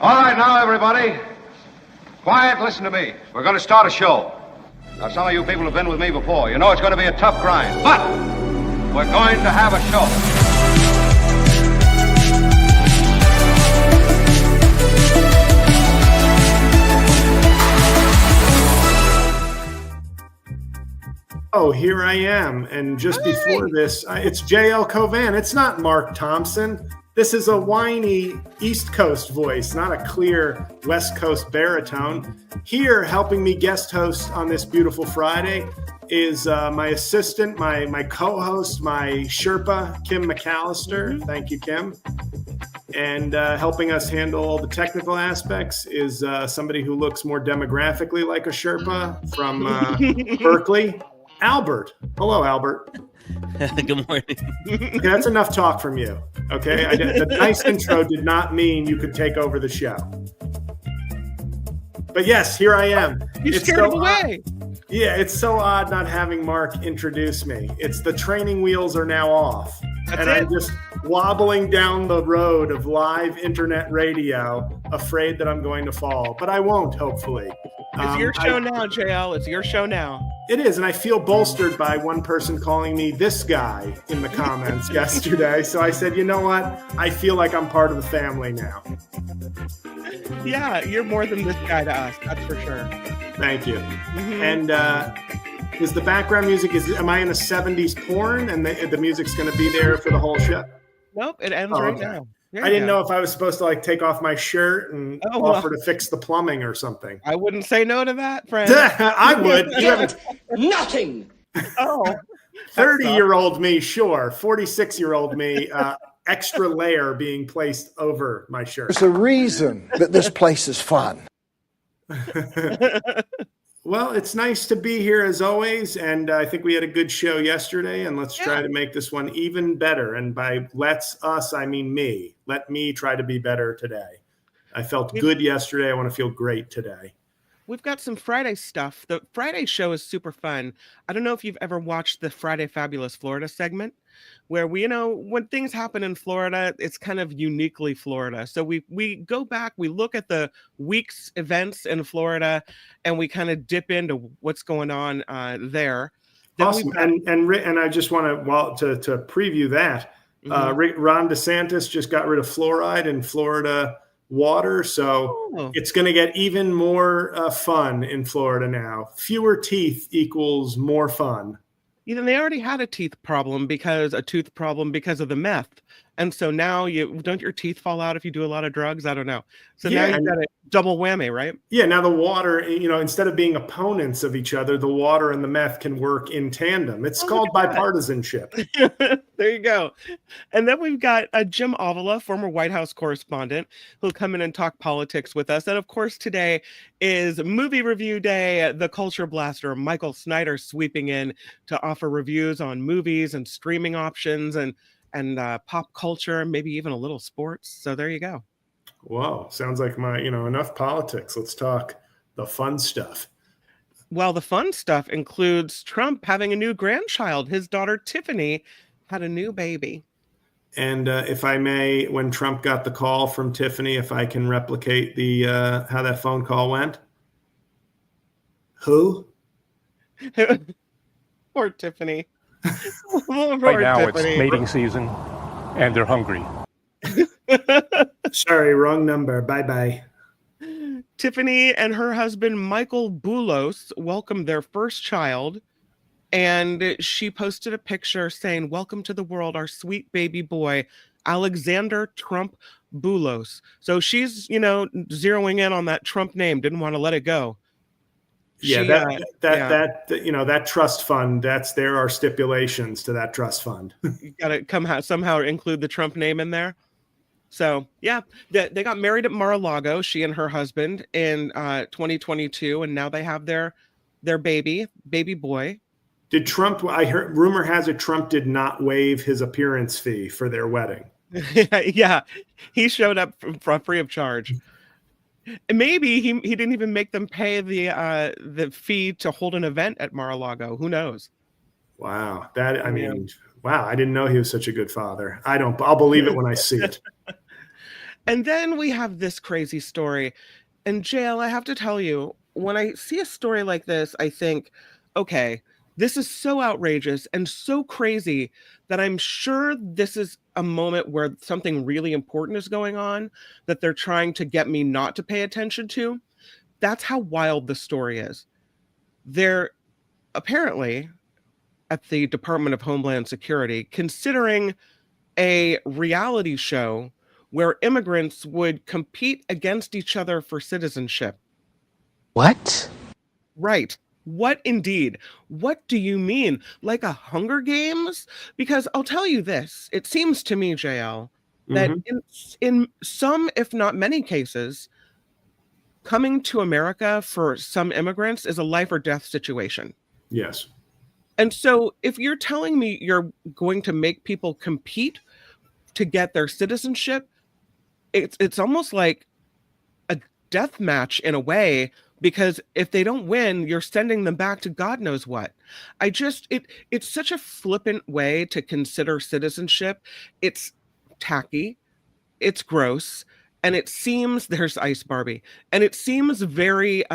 All right, now, everybody. Quiet, listen to me. We're going to start a show. Now, some of you people have been with me before. You know it's going to be a tough grind, but we're going to have a show. Oh, here I am. And just before this, it's D L Cauvin. It's not Mark Thompson. This is a whiny East Coast voice, not a clear West Coast baritone. Here, helping me guest host on this beautiful Friday is my assistant, my co-host, my Sherpa, Kim McAllister. Thank you, Kim. And helping us handle all the technical aspects is somebody who looks more demographically like a Sherpa from Berkeley, Albert. Hello, Albert. Good morning. Okay, that's enough talk from you. Okay, the nice intro did not mean you could take over the show. But yes, here I am. You scared him away. Yeah, it's so odd not having Mark introduce me. It's the training wheels are now off. That's and it? I'm just wobbling down the road of live internet radio, afraid that I'm going to fall. But I won't, hopefully. It's your show now, JL. It's your show now. It is, and I feel bolstered by one person calling me this guy in the comments yesterday. So I said, you know what? I feel like I'm part of the family now. Yeah, you're more than this guy to us. That's for sure. Thank you. Mm-hmm. And is the background music, am I in a 70s porn and the music's going to be there for the whole show? Nope, it ends right now. I didn't know if I was supposed to take off my shirt and offer to fix the plumbing or something. I wouldn't say no to that, friend. I would. Nothing. Oh, 30-year-old me, sure. 46-year-old me, extra layer being placed over my shirt. There's a reason that this place is fun. Well, it's nice to be here as always, and I think we had a good show yesterday, and let's try to make this one even better. And by us, I mean me. Let me try to be better today. I felt good yesterday. I want to feel great today. We've got some Friday stuff. The Friday show is super fun. I don't know if you've ever watched the Friday Fabulous Florida segment, where when things happen in Florida, it's kind of uniquely Florida. So we go back, we look at the week's events in Florida, and we kind of dip into what's going on there. Then awesome. And I just want to preview that. Ron DeSantis just got rid of fluoride in Florida water, so it's going to get even more fun in Florida now. Fewer teeth equals more fun. They already had a tooth problem because of the meth. And so now don't your teeth fall out if you do a lot of drugs? I don't know. So now you've got a double whammy, right? Yeah. Now the water, instead of being opponents of each other, the water and the meth can work in tandem. It's called bipartisanship. There you go. And then we've got Jim Avila, former White House correspondent, who'll come in and talk politics with us. And of course, today is movie review day. The culture blaster, Michael Snyder, sweeping in to offer reviews on movies and streaming options and pop culture, maybe even a little sports. So there you go. Whoa, sounds like enough politics. Let's talk the fun stuff. Well, the fun stuff includes Trump having a new grandchild. His daughter, Tiffany, had a new baby. And if I may, when Trump got the call from Tiffany, if I can replicate how that phone call went. Who? Poor Tiffany. Right now it's mating season and they're hungry. Sorry, wrong number. Bye-bye. Tiffany and her husband, Michael Boulos, welcomed their first child. And she posted a picture saying, "Welcome to the world, our sweet baby boy, Alexander Trump Boulos." So she's, zeroing in on that Trump name, didn't want to let it go. Yeah, that trust fund, there are stipulations to that trust fund. You got to somehow include the Trump name in there. So, yeah, they got married at Mar-a-Lago, she and her husband, in 2022, and now they have their baby boy. Did Trump, I heard, rumor has it Trump did not waive his appearance fee for their wedding. Yeah, he showed up free of charge. Maybe he didn't even make them pay the fee to hold an event at Mar-a-Lago. Who knows? Wow, wow! I didn't know he was such a good father. I'll believe it when I see it. And then we have this crazy story. And JL, I have to tell you, when I see a story like this, I think, okay, this is so outrageous and so crazy that I'm sure this is a moment where something really important is going on that they're trying to get me not to pay attention to. That's how wild the story is. They're apparently at the Department of Homeland Security considering a reality show where immigrants would compete against each other for citizenship. What? Right. What indeed? What do you mean? Like a Hunger Games? Because I'll tell you this, it seems to me, JL, that in some, if not many cases, coming to America for some immigrants is a life or death situation. Yes. And so if you're telling me you're going to make people compete to get their citizenship, it's almost like a death match in a way, because if they don't win, you're sending them back to God knows what. It's such a flippant way to consider citizenship. It's tacky, it's gross, and it seems, there's Ice Barbie, and it seems very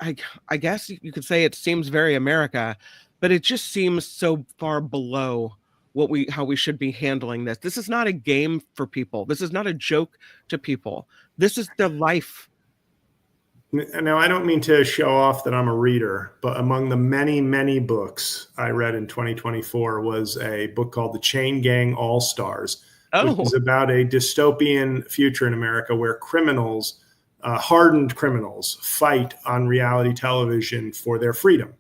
I guess you could say it seems very America, but it just seems so far below how we should be handling this. This is not a game for people. This is not a joke to people. This is their life. Now, I don't mean to show off that I'm a reader, but among the many, many books I read in 2024 was a book called The Chain Gang All-Stars, which is about a dystopian future in America where criminals, hardened criminals, fight on reality television for their freedom.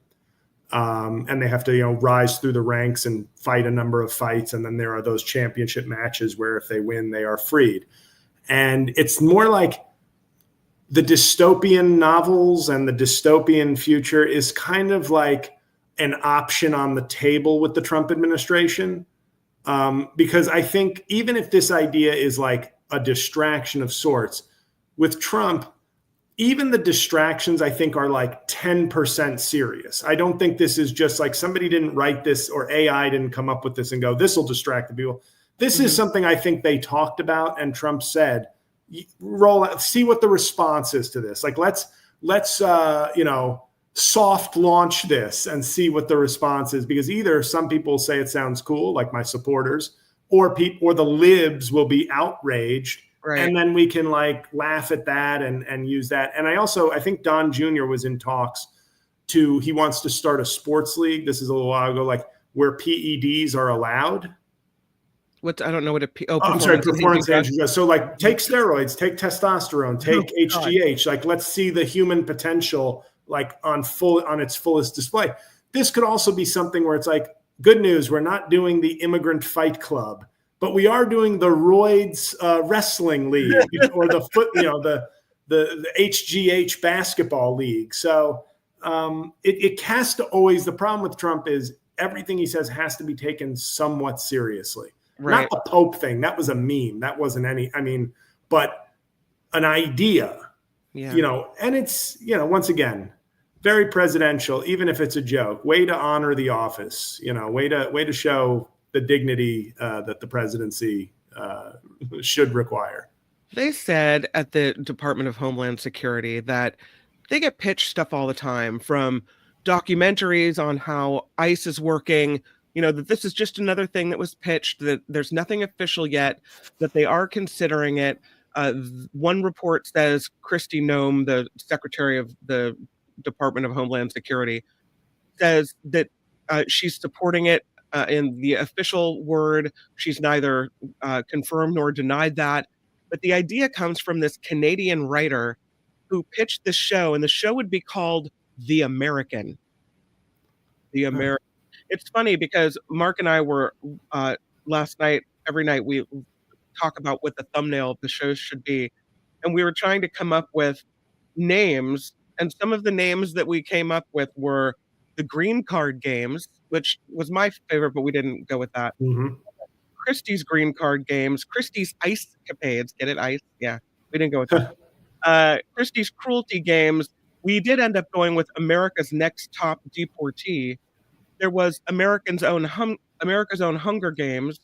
And they have to, rise through the ranks and fight a number of fights. And then there are those championship matches where if they win, they are freed. And it's more like the dystopian novels and the dystopian future is kind of like an option on the table with the Trump administration. Because I think even if this idea is like a distraction of sorts, with Trump, even the distractions, I think, are like 10% serious. I don't think this is just like somebody didn't write this or AI didn't come up with this and go, this will distract the people. This is something I think they talked about and Trump said, roll out, see what the response is to this. Like, let's soft launch this and see what the response is, because either some people say it sounds cool, like my supporters, or the libs will be outraged. Right. And then we can like laugh at that and use that. And I think Don Jr. was in talks he wants to start a sports league. This is a little while ago, like where PEDs are allowed. I don't know what performance enhancing. So like take steroids, take testosterone, take HGH. Like, let's see the human potential like on its fullest display. This could also be something where it's like, good news, we're not doing the Immigrant Fight Club, but we are doing the Roids Wrestling League or the HGH Basketball League. So it has to always, the problem with Trump is everything he says has to be taken somewhat seriously. Right. Not the Pope thing. That was a meme. That wasn't but an idea, and it's, once again, very presidential, even if it's a joke. Way to honor the office, way to show the dignity that the presidency should require. They said at the Department of Homeland Security that they get pitched stuff all the time, from documentaries on how ICE is working, that this is just another thing that was pitched, that there's nothing official yet, that they are considering it. One report says Kristi Noem, the Secretary of the Department of Homeland Security, says that she's supporting it. In the official word, she's neither confirmed nor denied that. But the idea comes from this Canadian writer who pitched this show, and the show would be called The American. The American. It's funny because Mark and I were last night, every night we talk about what the thumbnail of the show should be. And we were trying to come up with names. And some of the names that we came up with were the Green Card Games, which was my favorite, but we didn't go with that. Mm-hmm. Kristi's Green Card Games, Kristi's Ice Capades. Get it? Ice? Yeah, we didn't go with that. Kristi's Cruelty Games. We did end up going with America's Next Top Deportee. There was America's Own Hunger Games,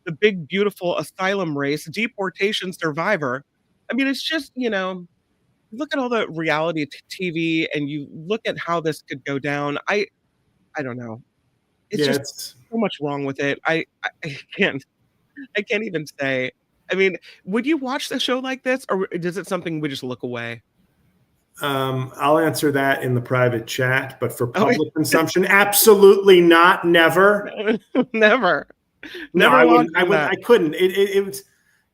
the big, beautiful asylum race, deportation survivor. I mean, it's just, look at all the reality TV and you look at how this could go down. I don't know. It's Yeah, just it's so much wrong with it. I can't even say. I mean, would you watch the show like this, or is it something we just look away? I'll answer that in the private chat, but for Oh, public consumption, absolutely not. Never. never. No, Never I watching wouldn't. that. I couldn't.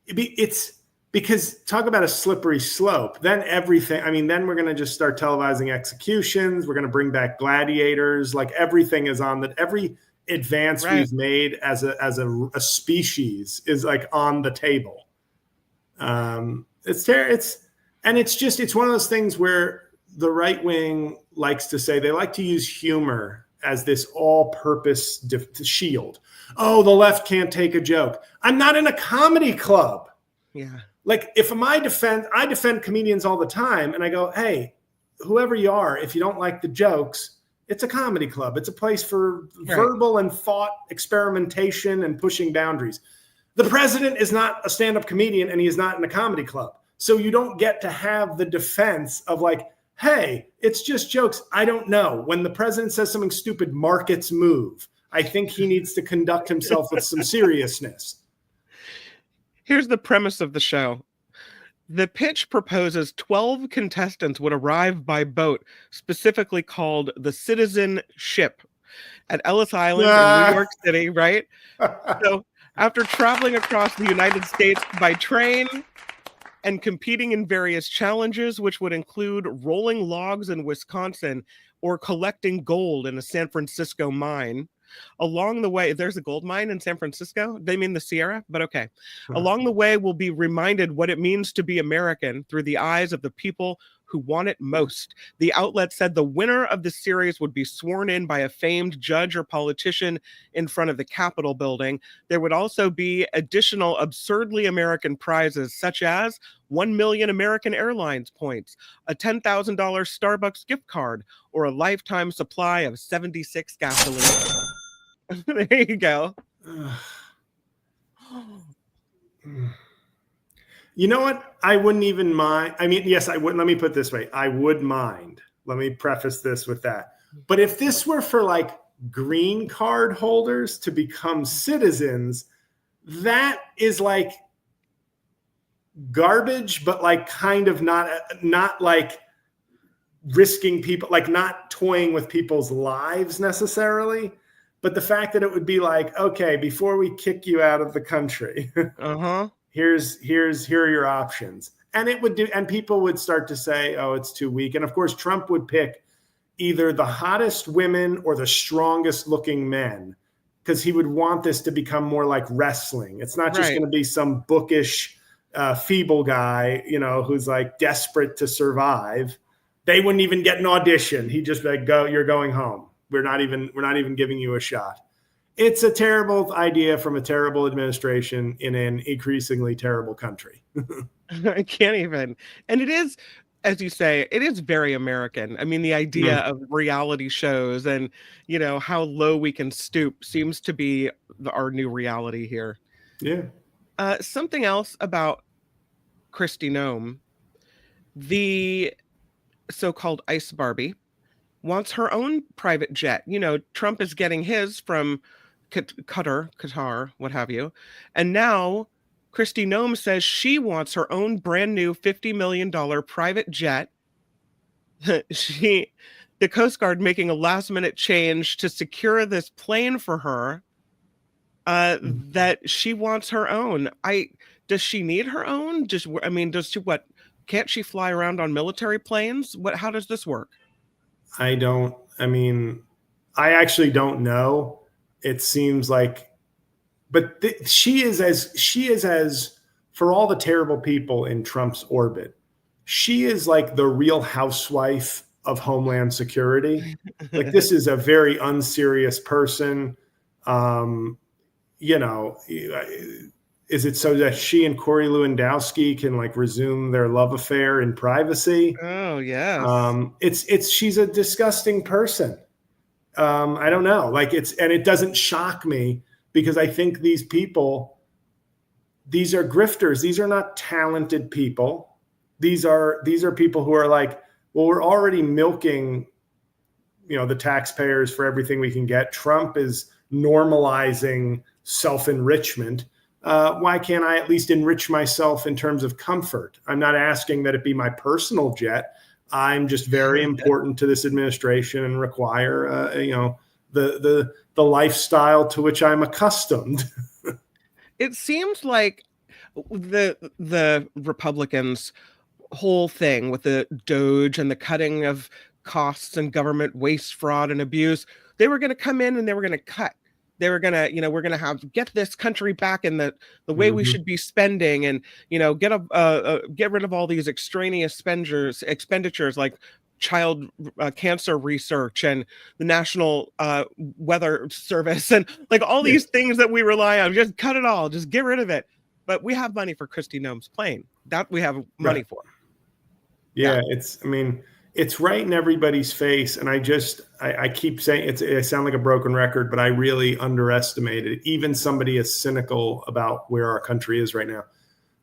It's because talk about a slippery slope. Then everything. I mean, then we're going to just start televising executions. We're going to bring back gladiators. Like everything is on that. Every advance Right. we've made as a species is like on the table. It's one of those things where the right wing likes to say, they like to use humor as this all-purpose shield. Oh, the left can't take a joke. I'm not in a comedy club. Yeah. Like I defend comedians all the time, and I go, hey, whoever you are, if you don't like the jokes, it's a comedy club. It's a place for verbal and thought experimentation and pushing boundaries. The president is not a stand-up comedian, and he is not in a comedy club. So you don't get to have the defense of like, hey, it's just jokes. I don't know. When the president says something stupid, markets move. I think he needs to conduct himself with some seriousness. Here's the premise of the show. The pitch proposes 12 contestants would arrive by boat, specifically called the Citizenship, at Ellis Island in New York City, right? So after traveling across the United States by train and competing in various challenges, which would include rolling logs in Wisconsin or collecting gold in a San Francisco mine. Along the way, there's a gold mine in San Francisco. They mean the Sierra, but okay. Along the way, we'll be reminded what it means to be American through the eyes of the people who want it most. The outlet said the winner of the series would be sworn in by a famed judge or politician in front of the Capitol building. There would also be additional absurdly American prizes, such as 1 million American Airlines points, a $10,000 Starbucks gift card, or a lifetime supply of 76 gasoline. There you go. You know what? I wouldn't even mind. I mean, yes, I would. Let me put it this way. I would mind. Let me preface this with that. But if this were for like green card holders to become citizens, that is like garbage, but like kind of not like risking people, like not toying with people's lives necessarily. But the fact that it would be like, okay, before we kick you out of the country, here are your options. And it would do, and people would start to say, oh, it's too weak. And of course, Trump would pick either the hottest women or the strongest looking men, because he would want this to become more like wrestling. It's not just going to be some bookish, feeble guy, who's like desperate to survive. They wouldn't even get an audition. He'd just be like, go, you're going home. We're not even giving you a shot. It's a terrible idea from a terrible administration in an increasingly terrible country. I can't even. And it is, as you say, it is very American. I mean, the idea of reality shows and, how low we can stoop seems to be our new reality here. Yeah. Something else about Kristi Noem, the so-called Ice Barbie, wants her own private jet. Trump is getting his from Qatar, what have you. And now Kristi Noem says she wants her own brand new $50 million private jet. The Coast Guard making a last minute change to secure this plane for her, that she wants her own. Does she need her own? Does she, what? Can't she fly around on military planes? How does this work? I actually don't know. It seems like, but she is as for all the terrible people in Trump's orbit, she is like the Real Housewife of Homeland Security. Like, this is a very unserious person. Is it so that she and Corey Lewandowski can like resume their love affair in privacy? Oh, yes. She's a disgusting person. I don't know. And it doesn't shock me, because I think these people these are grifters. These are not talented people. These are people who are like, well, we're already milking, the taxpayers for everything we can get. Trump is normalizing self-enrichment. Why can't I at least enrich myself in terms of comfort? I'm not asking that it be my personal jet. I'm just very important to this administration and require, the lifestyle to which I'm accustomed. It seems like the Republicans' whole thing with the Doge and the cutting of costs and government waste, fraud, and abuse, they were going to come in and they were going to cut. They were going to, we're going to get this country back in the way we should be spending, and, get rid of all these extraneous expenditures like child cancer research and the National Weather Service and like all these things that we rely on. Just cut it all, just get rid of it. But we have money for Kristi Noem's plane. That we have money for. Yeah, it's right in everybody's face. And I keep saying I sound like a broken record, but I really underestimated even somebody as cynical about where our country is right now.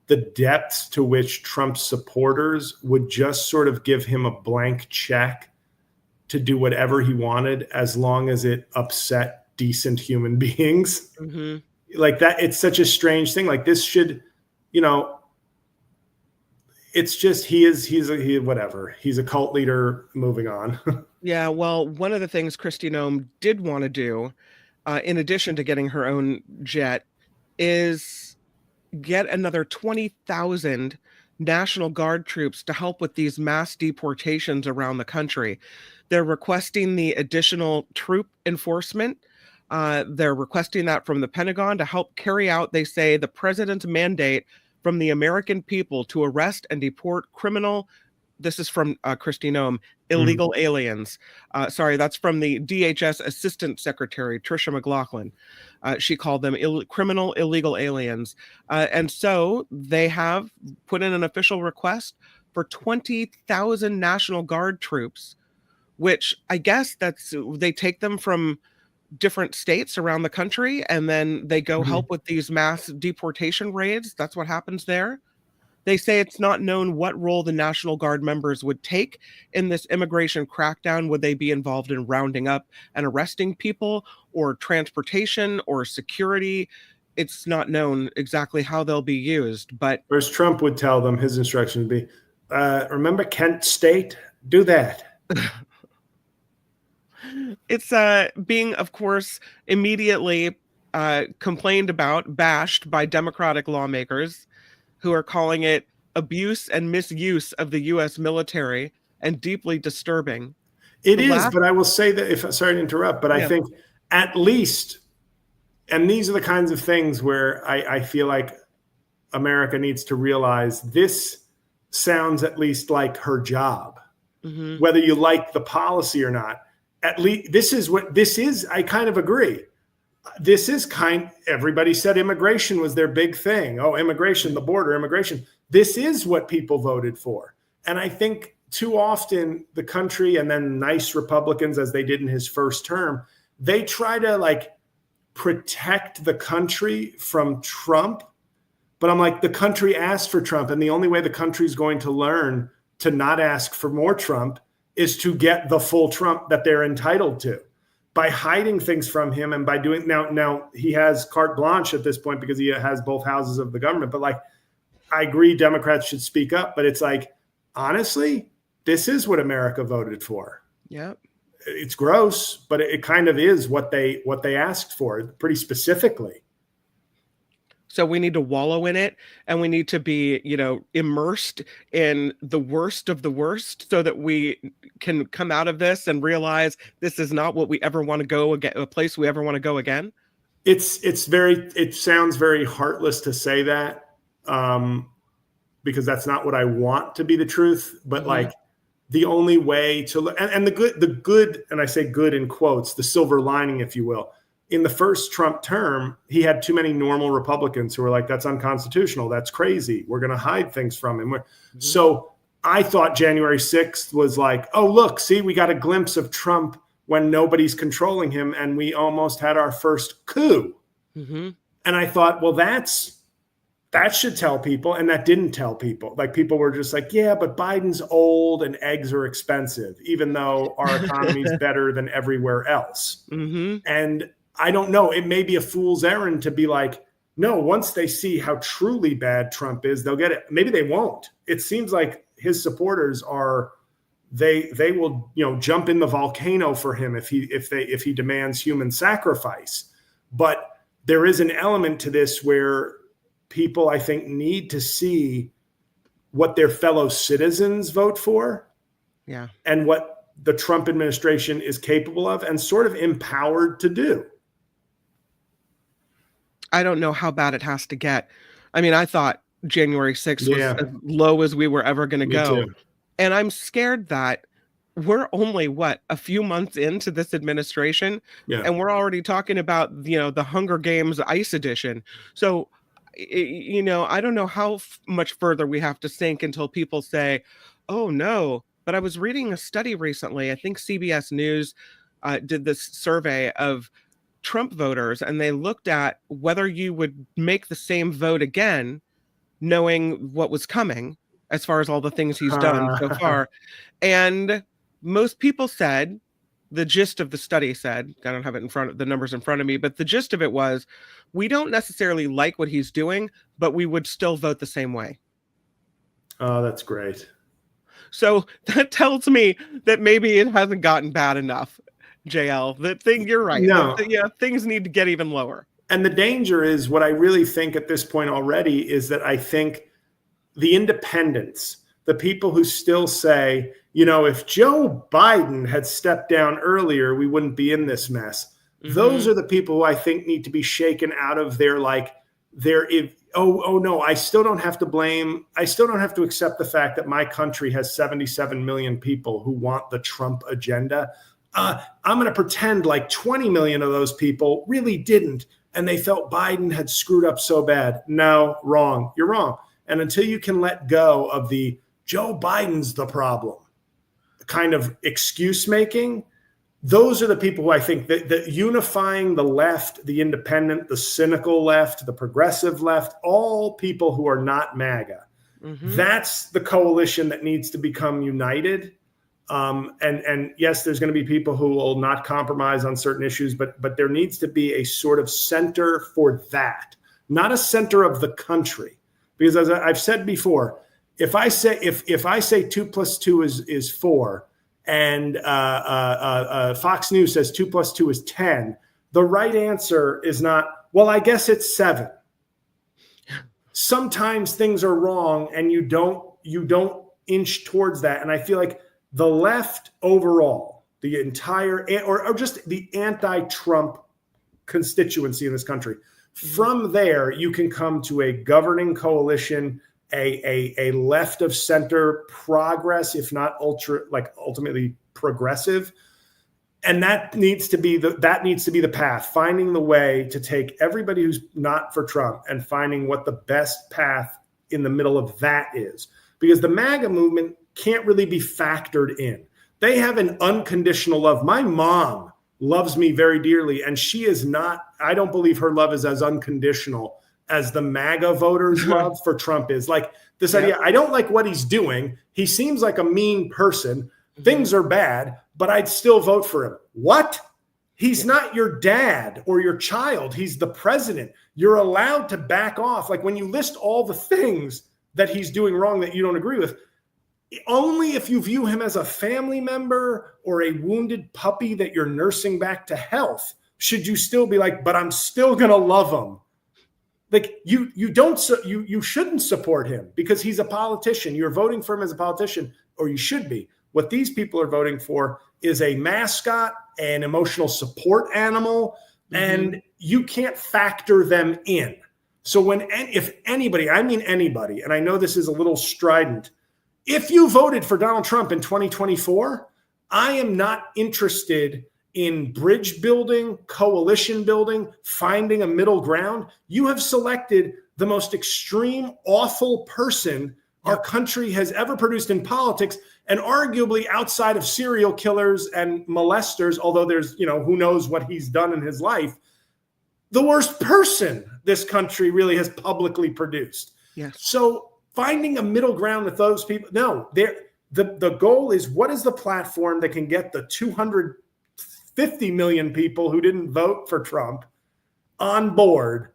The depths to which Trump's supporters would just sort of give him a blank check to do whatever he wanted, as long as it upset decent human beings. Mm-hmm. Like that, it's such a strange thing. Like this should, it's just, he's a cult leader. Moving on. Yeah. Well, one of the things Kristi Noem did want to do, in addition to getting her own jet, is get another 20,000 National Guard troops to help with these mass deportations around the country. They're requesting the additional troop enforcement. They're requesting that from the Pentagon to help carry out, they say, the president's mandate from the American people to arrest and deport criminal. This is from Kristi Noem, illegal aliens. Sorry, that's from the DHS Assistant Secretary, Tricia McLaughlin. She called them criminal illegal aliens. And so they have put in an official request for 20,000 National Guard troops, which I guess they take them from different states around the country and then they go help with these mass deportation raids. That's what happens there. They say it's not known what role the National Guard members would take in this immigration crackdown. Would they be involved in rounding up and arresting people, or transportation, or security? It's not known exactly how they'll be used. But whereas Trump would tell them, his instruction would be, remember Kent State? Do that. It's being, of course, immediately complained about, bashed by Democratic lawmakers, who are calling it abuse and misuse of the U.S. military and deeply disturbing. It is, but I will say that, sorry to interrupt, but I think at least, and these are the kinds of things where I feel like America needs to realize this sounds at least like her job, whether you like the policy or not. At least this is what this is. I kind of agree. This is everybody said immigration was their big thing. Oh, immigration, the border, immigration. This is what people voted for. And I think too often the country, and then nice Republicans, as they did in his first term, they try to protect the country from Trump. But I'm like, the country asked for Trump. And the only way the country is going to learn to not ask for more Trump is to get the full Trump that they're entitled to. By hiding things from him and by doing now he has carte blanche at this point because he has both houses of the government. But I agree, Democrats should speak up. But it's honestly, this is what America voted for. Yeah, it's gross, but it kind of is what they asked for pretty specifically. So we need to wallow in it, and we need to be, immersed in the worst of the worst, so that we can come out of this and realize this is not what we ever want to go again, a place we ever want to go again. It sounds very heartless to say that, because that's not what I want to be the truth. But the only way to and the good, and I say good in quotes, the silver lining, if you will. In the first Trump term, he had too many normal Republicans who were like, that's unconstitutional. That's crazy. We're going to hide things from him. So I thought January 6th was oh, look, see, we got a glimpse of Trump when nobody's controlling him. And we almost had our first coup. And I thought, well, that's That should tell people, and that didn't tell people. Like, people were just like, yeah, but Biden's old and eggs are expensive, even though our economy is better than everywhere else. Mm-hmm. And I don't know, it may be a fool's errand to be like, no, once they see how truly bad Trump is, they'll get it. Maybe they won't. It seems like his supporters are, they will, jump in the volcano for him if he demands human sacrifice. But there is an element to this where people, I think, need to see what their fellow citizens vote for, and what the Trump administration is capable of and sort of empowered to do. I don't know how bad it has to get. I mean, I thought January 6th was as low as we were ever going to go. Too. And I'm scared that we're only, a few months into this administration, and we're already talking about, the Hunger Games ICE edition. So, I don't know how much further we have to sink until people say, oh, no. But I was reading a study recently. I think CBS News did this survey of Trump voters, and they looked at whether you would make the same vote again, knowing what was coming as far as all the things he's done so far. And most people said, the gist of the study said, I don't have it the numbers in front of me, but the gist of it was, we don't necessarily like what he's doing, but we would still vote the same way. Oh, that's great. So that tells me that maybe it hasn't gotten bad enough, JL. You're right. No. Things need to get even lower. And the danger is, what I really think at this point already is that I think the independents, the people who still say, if Joe Biden had stepped down earlier, we wouldn't be in this mess. Mm-hmm. Those are the people who I think need to be shaken out of their, no, I still don't have to blame. I still don't have to accept the fact that my country has 77 million people who want the Trump agenda. I'm going to pretend like 20 million of those people really didn't, and they felt Biden had screwed up so bad. No, wrong. You're wrong. And until you can let go of the Joe Biden's the problem kind of excuse making, those are the people who I think that unifying the left, the independent, the cynical left, the progressive left, all people who are not MAGA. Mm-hmm. That's the coalition that needs to become united. And yes, there's going to be people who will not compromise on certain issues, but there needs to be a sort of center for that, not a center of the country. Because as I've said before, if I say 2 + 2 is 4, and Fox News says 2 + 2 is 10, the right answer is not, well, I guess it's 7. Sometimes things are wrong, and you don't inch towards that. And I feel like the left overall, the entire, or just the anti-Trump constituency in this country, from there you can come to a governing coalition, a left of center progress, if not ultimately progressive. And that needs to be the path, finding the way to take everybody who's not for Trump and finding what the best path in the middle of that is. Because the MAGA movement can't really be factored in. They have an unconditional love. My mom loves me very dearly, and she is not, I don't believe her love is as unconditional as the MAGA voters' love for Trump is. Like this idea, I don't like what he's doing. He seems like a mean person. Things are bad, but I'd still vote for him. What? He's not your dad or your child. He's the president. You're allowed to back off. Like when you list all the things that he's doing wrong that you don't agree with, only if you view him as a family member or a wounded puppy that you're nursing back to health should you still be like, but I'm still going to love him. Like you shouldn't support him because he's a politician. You're voting for him as a politician, or you should be. What these people are voting for is a mascot, an emotional support animal, and you can't factor them in. So if anybody, I mean anybody, and I know this is a little strident, if you voted for Donald Trump in 2024, I am not interested in bridge building, coalition building, finding a middle ground. You have selected the most extreme, awful person our country has ever produced in politics, and arguably outside of serial killers and molesters, although there's, who knows what he's done in his life. the worst person this country really has publicly produced. Yes. So finding a middle ground with those people, no, the goal is, what is the platform that can get the 250 million people who didn't vote for Trump on board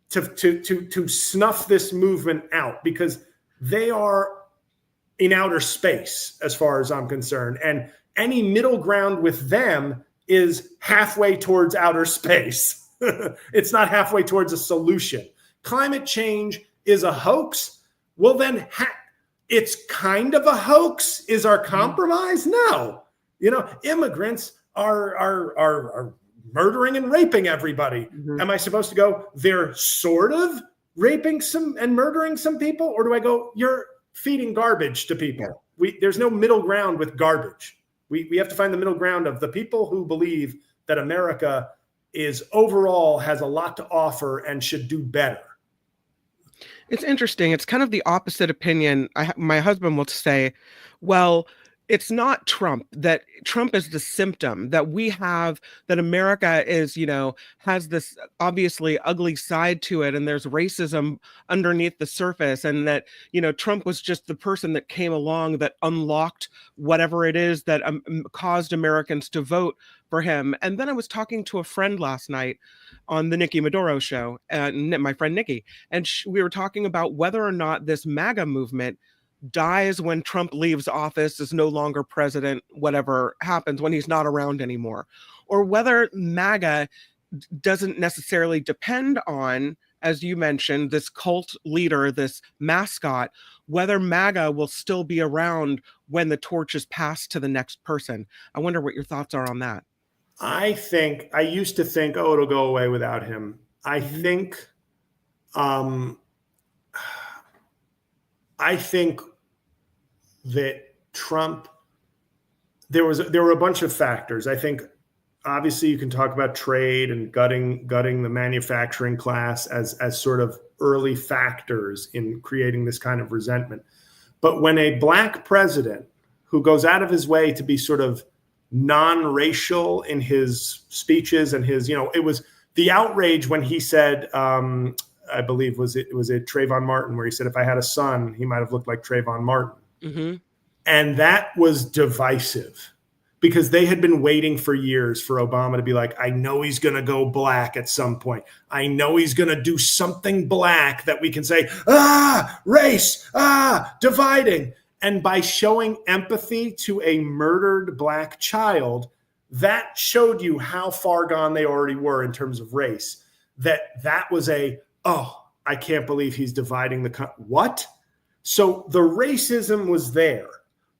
to snuff this movement out, because they are in outer space as far as I'm concerned. And any middle ground with them is halfway towards outer space. It's not halfway towards a solution. Climate change is a hoax. Well, then it's kind of a hoax. Is our compromise? No. Immigrants are murdering and raping everybody. Am I supposed to go, they're sort of raping some and murdering some people? Or do I go, you're feeding garbage to people? There's no middle ground with garbage. We have to find the middle ground of the people who believe that America is overall has a lot to offer and should do better. It's interesting. It's kind of the opposite opinion. My husband will say, well, it's not Trump, that Trump is the symptom, that we have, that America is, has this obviously ugly side to it. And there's racism underneath the surface. And that, Trump was just the person that came along that unlocked whatever it is that caused Americans to vote for him. And then I was talking to a friend last night on the Nikki Maduro show, my friend Nikki, and we were talking about whether or not this MAGA movement dies when Trump leaves office, is no longer president, whatever happens when he's not around anymore, or whether MAGA doesn't necessarily depend on, as you mentioned, this cult leader, this mascot, whether MAGA will still be around when the torch is passed to the next person. I wonder what your thoughts are on that. I used to think, it'll go away without him. I think that Trump, there were a bunch of factors. I think obviously you can talk about trade and gutting the manufacturing class as sort of early factors in creating this kind of resentment. But when a black president who goes out of his way to be sort of non-racial in his speeches and his, it was the outrage when he said, I believe was it Trayvon Martin, where he said, if I had a son, he might have looked like Trayvon Martin. Mm-hmm. And that was divisive because they had been waiting for years for Obama to be like, I know he's going to go black at some point. I know he's going to do something black that we can say, race, dividing. And by showing empathy to a murdered black child, that showed you how far gone they already were in terms of race. That was I can't believe he's dividing what? So the racism was there.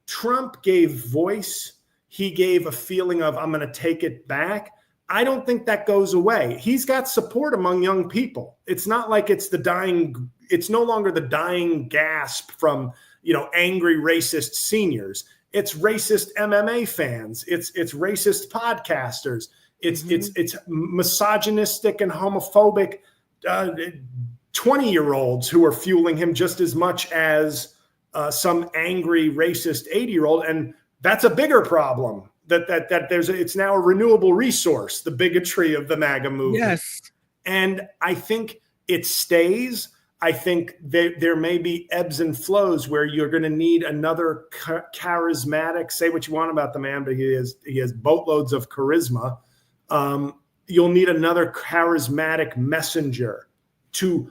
Trump gave voice. He gave a feeling of, I'm going to take it back. I don't think that goes away. He's got support among young people. It's not like it's no longer the dying gasp from, angry racist seniors. It's racist MMA fans. It's racist podcasters. It's misogynistic and homophobic 20-year-olds who are fueling him just as much as some angry racist 80-year-old. And that's a bigger problem that it's now a renewable resource, the bigotry of the MAGA movement. Yes. And I think it stays. I think there may be ebbs and flows where you're going to need another charismatic, say what you want about the man, but he has boatloads of charisma. You'll need another charismatic messenger to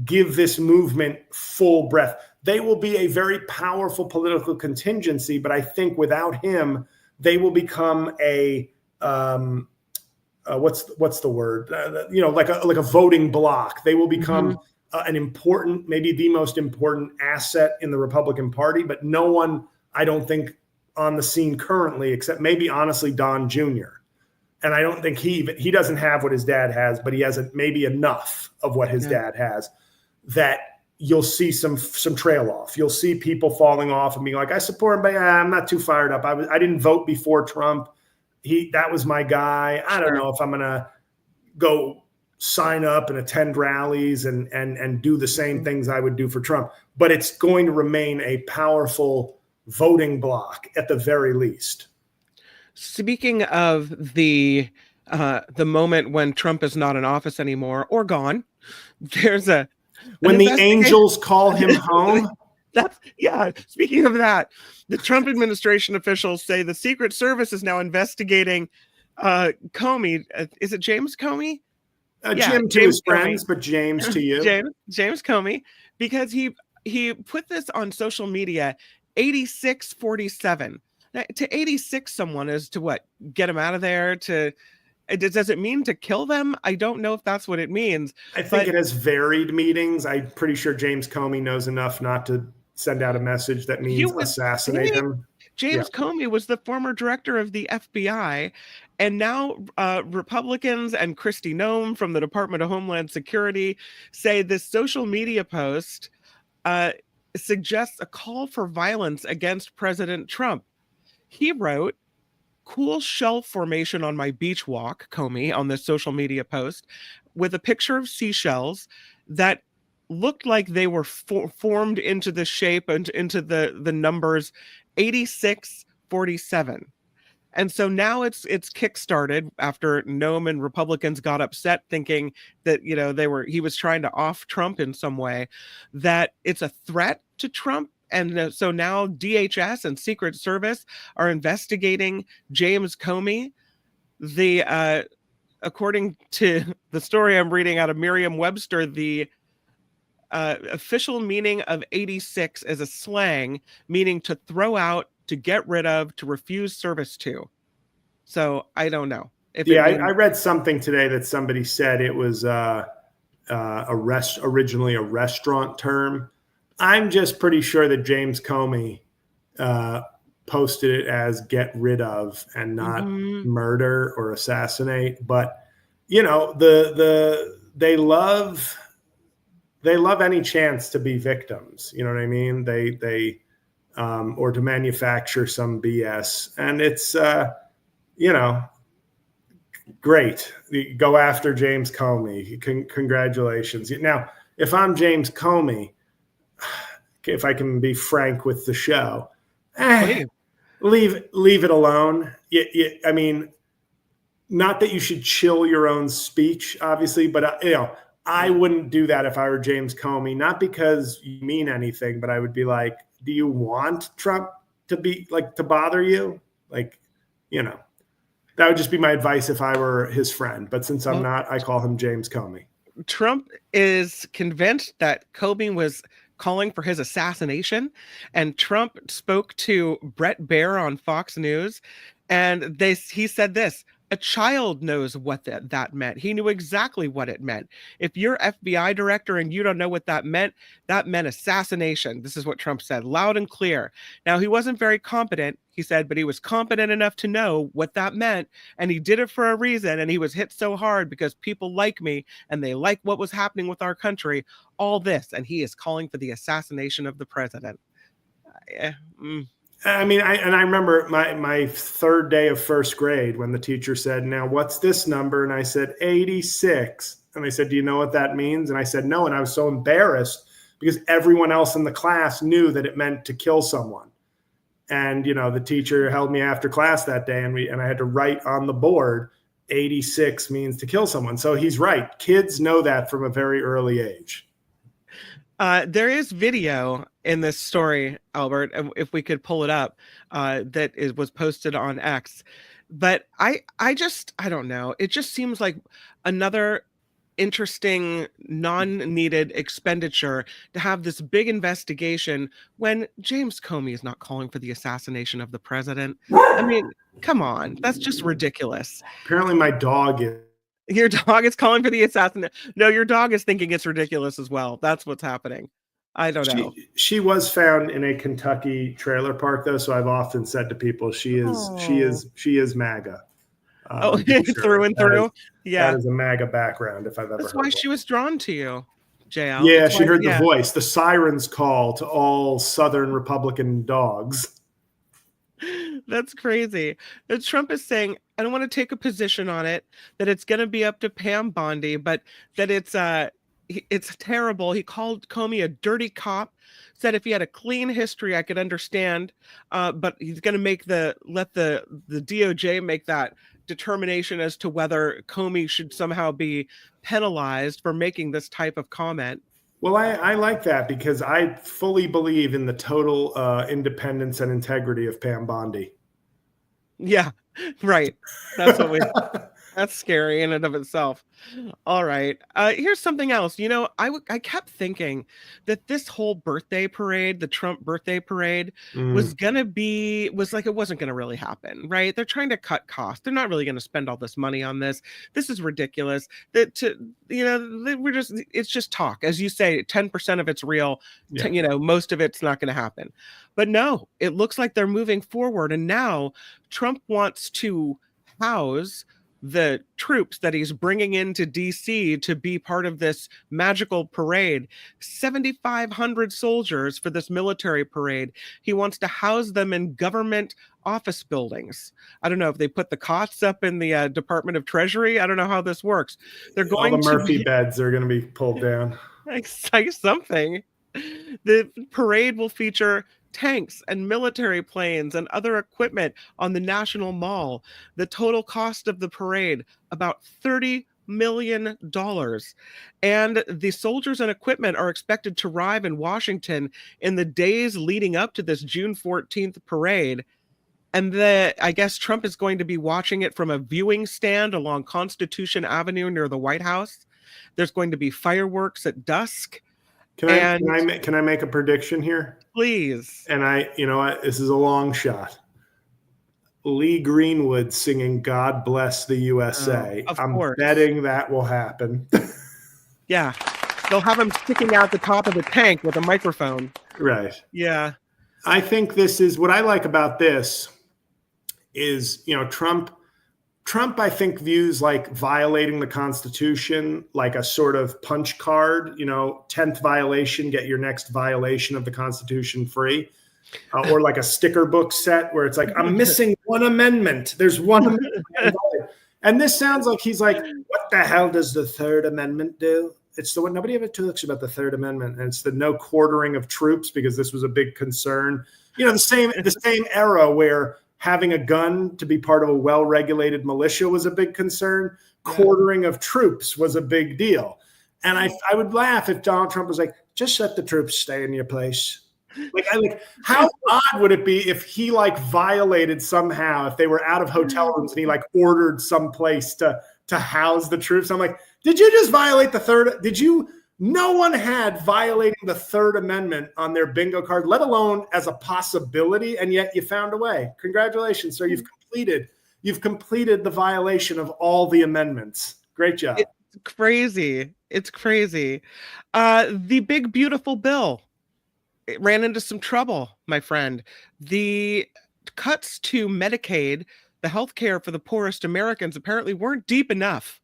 give this movement full breath. They will be a very powerful political contingency, but I think without him, they will become a what's the word? Like a voting bloc. They will become an important, maybe the most important asset in the Republican Party, but no one, I don't think, on the scene currently, except maybe honestly Don Jr. And I don't think he doesn't have what his dad has, but he has maybe enough of what his dad has that you'll see some trail off. You'll see people falling off and being like, I support him, but I'm not too fired up. I didn't vote before Trump. That was my guy. I don't know if I'm going to go sign up and attend rallies and do the same things I would do for Trump. But it's going to remain a powerful voting bloc at the very least. Speaking of the the moment when Trump is not in office anymore or gone, there's when the angels call him home. Speaking of that, the Trump administration officials say the Secret Service is now investigating Comey. Is it James Comey? Jim to his friends, but James to you. James Comey, because he put this on social media. 8647. To 86 someone is to what? Get him out of there? Does it mean to kill them? I don't know if that's what it means. I think it has varied meanings. I'm pretty sure James Comey knows enough not to send out a message that means assassinate him. James Comey was the former director of the FBI, and now Republicans and Kristi Noem from the Department of Homeland Security say this social media post suggests a call for violence against President Trump. He wrote, "Cool shell formation on my beach walk," Comey, on this social media post, with a picture of seashells that looked like they were formed into the shape and into the numbers 8647. And so now it's kickstarted after Noem and Republicans got upset, thinking that he was trying to off Trump in some way, that it's a threat to Trump. And so now DHS and Secret Service are investigating James Comey. According to the story I'm reading out of Merriam-Webster, the official meaning of 86 is a slang meaning to throw out, to get rid of, to refuse service to. So I don't know. I read something today that somebody said it was originally a restaurant term. I'm just pretty sure that James Comey posted it as "get rid of" and not murder or assassinate. But they love any chance to be victims. You know what I mean? They or to manufacture some BS, and it's great. Go after James Comey. Congratulations. Now, if I'm James Comey, if I can be frank with the show, leave it alone. I mean, not that you should chill your own speech, obviously, but I wouldn't do that if I were James Comey. Not because you mean anything, but I would be like, do you want Trump to bother you? That would just be my advice if I were his friend. But since I'm not, I call him James Comey. Trump is convinced that Comey was calling for his assassination, and Trump spoke to Bret Baier on Fox News, and he said this: a child knows what that meant. He knew exactly what it meant. If you're FBI director and you don't know what that meant assassination. This is what Trump said, loud and clear. Now, he wasn't very competent, he said, but he was competent enough to know what that meant, and he did it for a reason, and he was hit so hard because people like me, and they like what was happening with our country, all this, and he is calling for the assassination of the president. I mean, I remember my third day of first grade when the teacher said, "Now, what's this number?" And I said, 86. And they said, "Do you know what that means?" And I said, "No." And I was so embarrassed because everyone else in the class knew that it meant to kill someone. And, the teacher held me after class that day, and I had to write on the board, 86 means to kill someone. So he's right. Kids know that from a very early age. There is video in this story, Albert, if we could pull it up, that was posted on X. But I don't know. It just seems like another interesting, non-needed expenditure to have this big investigation when James Comey is not calling for the assassination of the president. I mean, come on. That's just ridiculous. Apparently my dog is. Your dog is calling for the assassination. No, your dog is thinking it's ridiculous as well. That's what's happening. I don't know. She was found in a Kentucky trailer park, though. So I've often said to people, she is MAGA. Through and through. That is a MAGA background. If I've ever. That's why she was drawn to you, JL. Yeah, she heard the voice, the siren's call to all Southern Republican dogs. That's crazy. Trump is saying, I don't want to take a position on it, that it's going to be up to Pam Bondi, but that it's terrible. He called Comey a dirty cop, said if he had a clean history, I could understand, but he's going to let the DOJ make that determination as to whether Comey should somehow be penalized for making this type of comment. Well, I like that because I fully believe in the total independence and integrity of Pam Bondi. Yeah, right. That's what we. That's scary in and of itself. All right. Here's something else. I kept thinking that this whole birthday parade, the Trump birthday parade, was like it wasn't going to really happen, right? They're trying to cut costs. They're not really going to spend all this money on this. This is ridiculous. It's just talk. As you say, 10% of it's real. Yeah. Most of it's not going to happen. But no, it looks like they're moving forward. And now Trump wants to house the troops that he's bringing into DC to be part of this magical parade. 7,500 soldiers for this military parade. He wants to house them in government office buildings. I don't know if they put the cots up in the Department of Treasury. I don't know how this works. They're going all the Murphy beds are going to be pulled down. Like something. The parade will feature tanks and military planes and other equipment on the National Mall. The total cost of the parade, about $30 million. And the soldiers and equipment are expected to arrive in Washington in the days leading up to this June 14th parade. And I guess Trump is going to be watching it from a viewing stand along Constitution Avenue near the White House. There's going to be fireworks at dusk. Can I make a prediction here? Please. And this is a long shot. Lee Greenwood singing "God Bless the USA." I'm betting that will happen. Yeah. They'll have him sticking out the top of the tank with a microphone. Right. Yeah. I think this is what I like about this is, Trump, I think, views like violating the Constitution like a sort of punch card, 10th violation, get your next violation of the Constitution free. Or like a sticker book set where it's like, I'm missing one amendment. There's one amendment. And this sounds like he's like, what the hell does the Third Amendment do? It's the one nobody ever talks about, the Third Amendment. And it's the no quartering of troops, because this was a big concern. The same era where having a gun to be part of a well-regulated militia was a big concern. Quartering of troops was a big deal. And I would laugh if Donald Trump was like, just let the troops stay in your place. How odd would it be if he violated somehow, if they were out of hotel rooms and he ordered some place to house the troops? I'm like, did you just violate the third? No one had violating the Third Amendment on their bingo card, let alone as a possibility, and yet you found a way. Congratulations, sir. You've completed the violation of all the amendments. Great job. It's crazy. The big, beautiful bill, it ran into some trouble, my friend. The cuts to Medicaid, the health care for the poorest Americans, apparently weren't deep enough.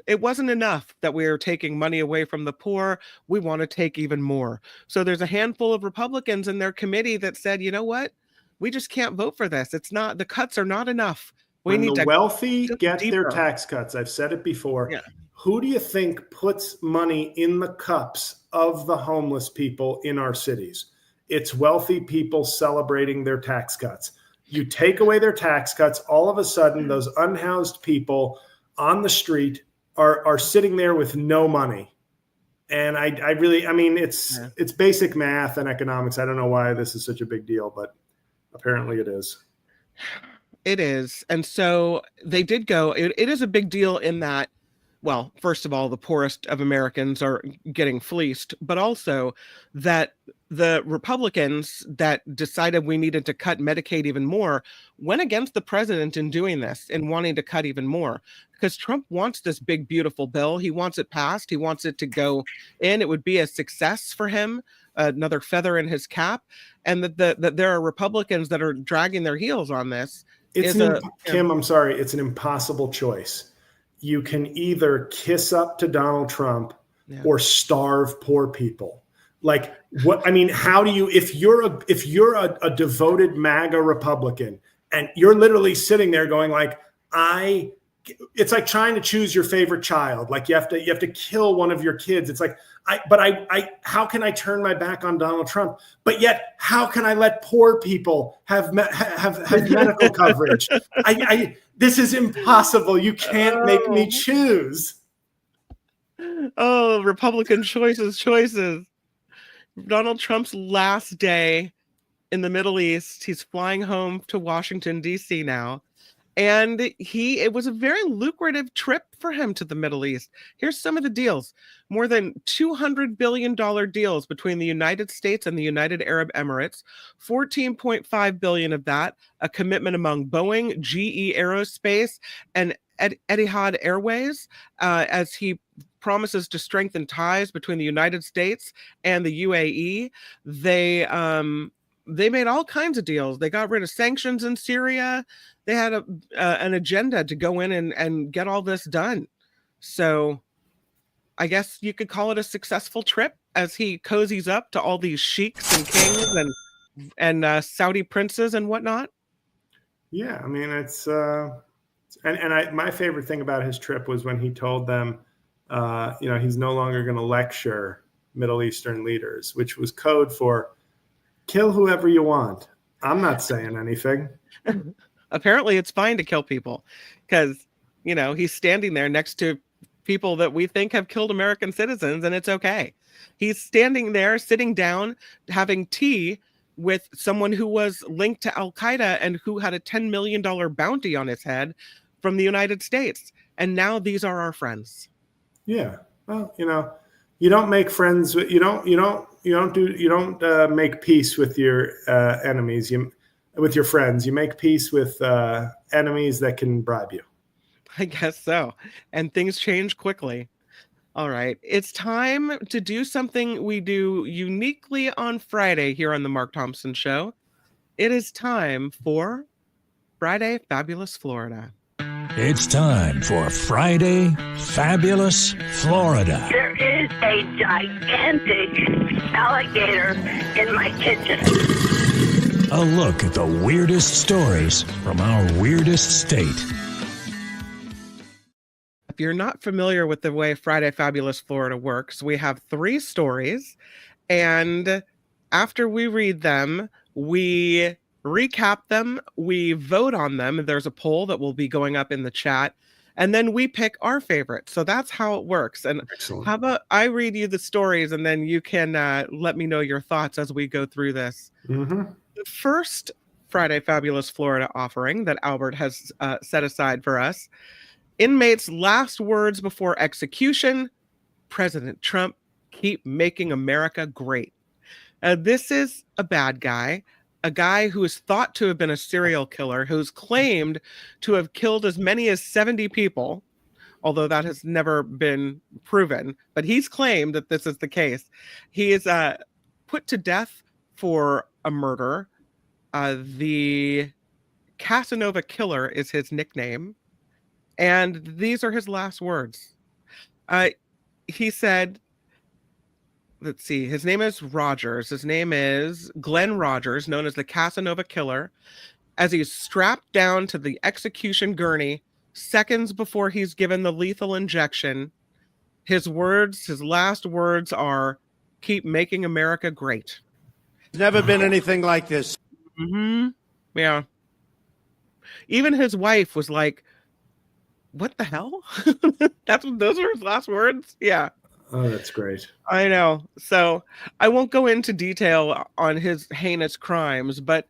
It wasn't enough that we are taking money away from the poor. We want to take even more. So there's a handful of Republicans in their committee that said, you know what? We just can't vote for this. The cuts are not enough. When the wealthy get their tax cuts, I've said it before. Yeah. Who do you think puts money in the cups of the homeless people in our cities? It's wealthy people celebrating their tax cuts. You take away their tax cuts, all of a sudden, those unhoused people on the street are sitting there with no money. And it's basic math and economics. I don't know why this is such a big deal, but apparently it is. It is. And so they did go, it is a big deal in that, well, first of all, the poorest of Americans are getting fleeced, but also that the Republicans that decided we needed to cut Medicaid even more went against the president in doing this and wanting to cut even more, because Trump wants this big, beautiful bill. He wants it passed. He wants it to go in. It would be a success for him, another feather in his cap. And that there are Republicans that are dragging their heels on this. Kim, I'm sorry. It's an impossible choice. You can either kiss up to Donald Trump or starve poor people. How do you, if you're a devoted MAGA Republican and you're literally sitting there going I it's like trying to choose your favorite child. Like you have to kill one of your kids. It's like, how can I turn my back on Donald Trump? But yet, how can I let poor people have medical coverage? This is impossible. You can't make me choose. Oh, Republican choices. Donald Trump's last day in the Middle East. He's flying home to Washington, D.C. now. And it was a very lucrative trip for him to the Middle East. Here's some of the deals. More than $200 billion deals between the United States and the United Arab Emirates. $14.5 billion of that, a commitment among Boeing, GE Aerospace, and Etihad Airways, as he promises to strengthen ties between the United States and the UAE. They made all kinds of deals. They got rid of sanctions in Syria. They had an agenda to go in and get all this done. So I guess you could call it a successful trip as he cozies up to all these sheiks and kings and Saudi princes and whatnot. Yeah, I mean, it's my favorite thing about his trip was when he told them, he's no longer going to lecture Middle Eastern leaders, which was code for kill whoever you want. I'm not saying anything. Apparently it's fine to kill people because, he's standing there next to people that we think have killed American citizens, and it's okay. He's standing there, sitting down, having tea with someone who was linked to Al-Qaeda and who had a $10 million bounty on his head from the United States. And now these are our friends. Yeah. Well, you don't make friends. You don't make peace with your enemies. With your friends, you make peace with enemies that can bribe you. I guess so. And things change quickly. All right. It's time to do something we do uniquely on Friday here on the Mark Thompson Show. It is time for Friday Fabulous Florida. It's time for Friday Fabulous Florida. There is a gigantic alligator in my kitchen. A look at the weirdest stories from our weirdest state. If you're not familiar with the way Friday Fabulous Florida works, we have 3 stories, and after we read them, we recap them, we vote on them. There's a poll that will be going up in the chat, and then we pick our favorite. So that's how it works. And Excellent. How about I read you the stories, and then you can let me know your thoughts as we go through this. Mm-hmm. The first Friday Fabulous Florida offering that Albert has set aside for us: inmates' last words before execution, President Trump, keep making America great. This is a bad guy, a guy who is thought to have been a serial killer, who's claimed to have killed as many as 70 people, although that has never been proven, but he's claimed that this is the case. He is put to death for a murder. The Casanova Killer is his nickname. And these are his last words. He said, let's see, his name is Rogers. His name is Glenn Rogers, known as the Casanova Killer, as he's strapped down to the execution gurney seconds before he's given the lethal injection. His last words are, keep making America great. There's never been anything like this. Mm-hmm. Yeah. Even his wife was like, what the hell? Those were his last words? Yeah. Oh, that's great. I know. So I won't go into detail on his heinous crimes, but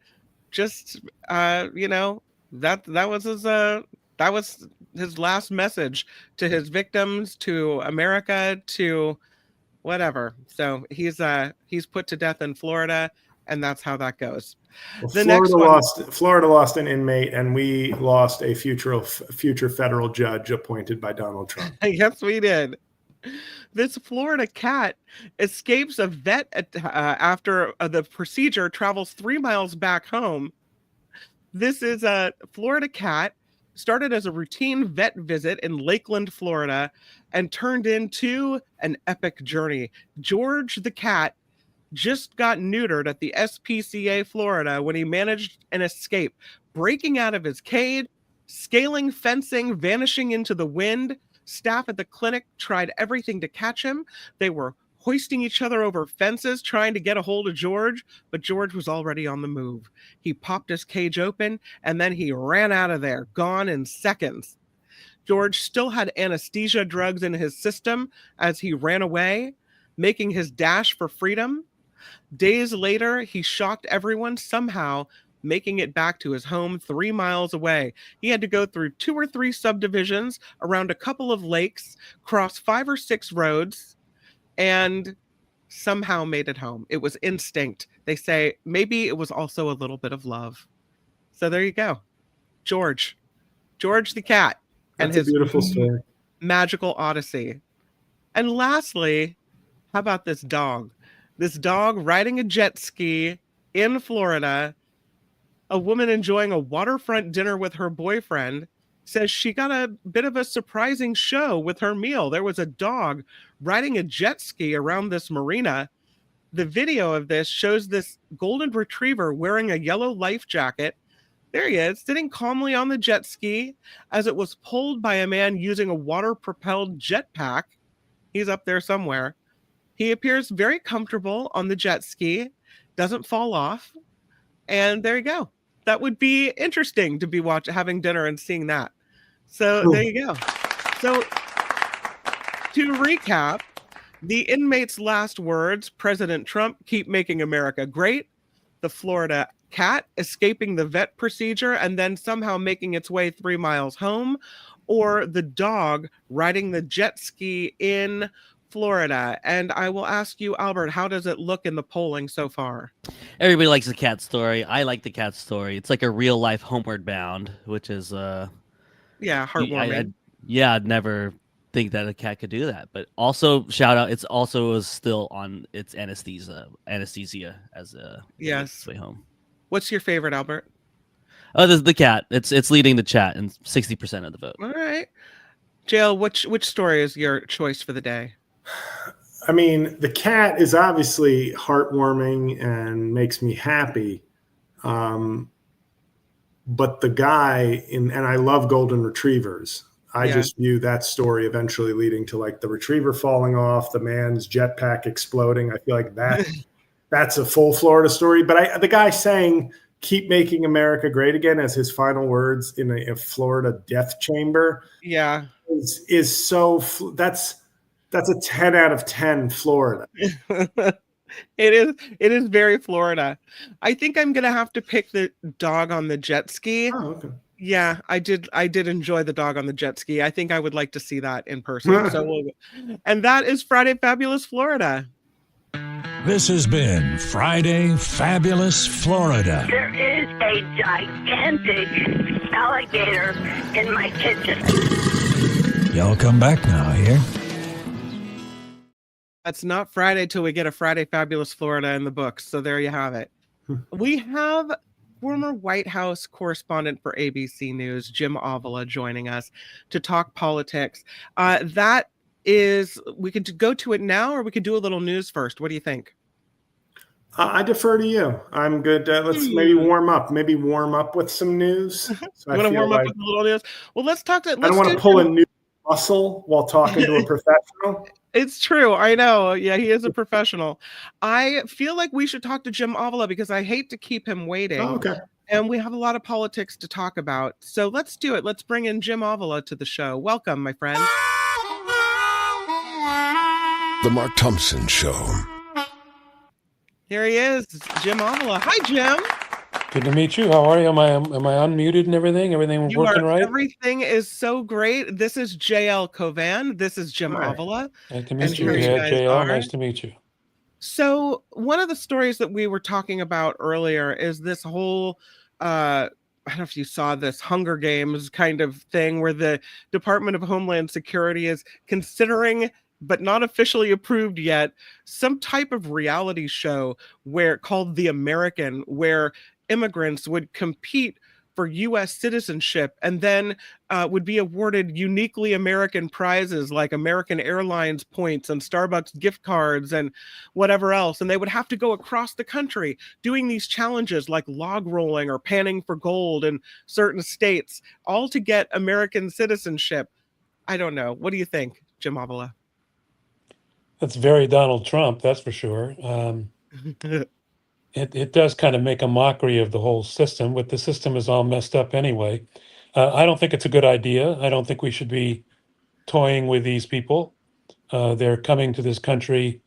just that was his last message to his victims, to America, to whatever. So he's put to death in Florida, and that's how that goes. Well, Florida lost an inmate, and we lost a future federal judge appointed by Donald Trump. Yes, we did. This Florida cat escapes a vet after the procedure, travels 3 miles back home. This is a Florida cat, started as a routine vet visit in Lakeland, Florida, and turned into an epic journey. George the cat just got neutered at the SPCA Florida when he managed an escape, breaking out of his cage, scaling fencing, vanishing into the wind. Staff at the clinic tried everything to catch him. They were hoisting each other over fences, trying to get a hold of George, but George was already on the move. He popped his cage open, and then he ran out of there, gone in seconds. George still had anesthesia drugs in his system as he ran away, making his dash for freedom. Days later, he shocked everyone, somehow making it back to his home 3 miles away. He had to go through 2 or 3 subdivisions, around a couple of lakes, cross 5 or 6 roads, and somehow made it home. It was instinct. They say maybe it was also a little bit of love. So there you go. George the cat, and That's a his beautiful story. magical odyssey. And lastly, how about this dog? This dog riding a jet ski in Florida. A woman enjoying a waterfront dinner with her boyfriend says she got a bit of a surprising show with her meal. There was a dog riding a jet ski around this marina. The video of this shows this golden retriever wearing a yellow life jacket. There he is, sitting calmly on the jet ski as it was pulled by a man using a water-propelled jetpack. He's up there somewhere. He appears very comfortable on the jet ski, doesn't fall off, and there you go. That would be interesting to be having dinner and seeing that. So there you go. So to recap, the inmates' last words, President Trump, keep making America great. The Florida cat escaping the vet procedure and then somehow making its way 3 miles home, or the dog riding the jet ski in Florida. And I will ask you, Albert, how does it look in the polling so far? Everybody likes the cat story. I like the cat story. It's like a real life Homeward Bound, which is heartwarming. I'd never think that a cat could do that. But also shout out, it's also still on its anesthesia as its way home. What's your favorite, Albert? Oh, the cat. It's leading the chat and 60% of the vote. All right. Jail, which story is your choice for the day? I mean, the cat is obviously heartwarming and makes me happy. But the guy and I love golden retrievers. I just view that story eventually leading to like the retriever falling off, the man's jetpack exploding. I feel like that's a full Florida story. But the guy saying "Keep making America great again" as his final words in a Florida death chamber. Yeah, is so that's a 10 out of 10 Florida. It is very Florida. I think I'm gonna have to pick the dog on the jet ski. Oh, okay. Yeah, I did enjoy the dog on the jet ski. I think I would like to see that in person. And that is Friday Fabulous Florida. This has been Friday Fabulous Florida. There is a gigantic alligator in my kitchen. Y'all come back now, here. That's not Friday till we get a Friday Fabulous Florida in the books. So there you have it. We have former White House correspondent for ABC News, Jim Avila, joining us to talk politics. That is, we could go to it now, or we could do a little news first. What do you think? I defer to you. I'm good. Let's maybe warm up. Maybe warm up with some news. So want to warm up with a little news? Well, let's talk to. I don't want to pull a new muscle while talking to a professional. It's true. I know. Yeah, he is a professional. I feel like we should talk to Jim Avila because I hate to keep him waiting. Oh, okay. And we have a lot of politics to talk about. So let's do it. Let's bring in Jim Avila to the show. Welcome, my friend. The Mark Thompson Show. Here he is, Jim Avila. Hi, Jim. Good to meet you. How are you? Am I unmuted and everything? Everything working right? Everything is so great. This is D L Cauvin. This is Jim Avila. Nice to meet you. Yeah, JL. Nice to meet you. So one of the stories that we were talking about earlier is this whole, I don't know if you saw this Hunger Games kind of thing where the Department of Homeland Security is considering, but not officially approved yet, some type of reality show called The American, where immigrants would compete for U.S. citizenship, and then would be awarded uniquely American prizes like American Airlines points and Starbucks gift cards and whatever else. And they would have to go across the country doing these challenges like log rolling or panning for gold in certain states, all to get American citizenship. I don't know. What do you think, Jim Avila? That's very Donald Trump, that's for sure. It does kind of make a mockery of the whole system, but the system is all messed up anyway. I don't think it's a good idea. I don't think we should be toying with these people. They're coming to this country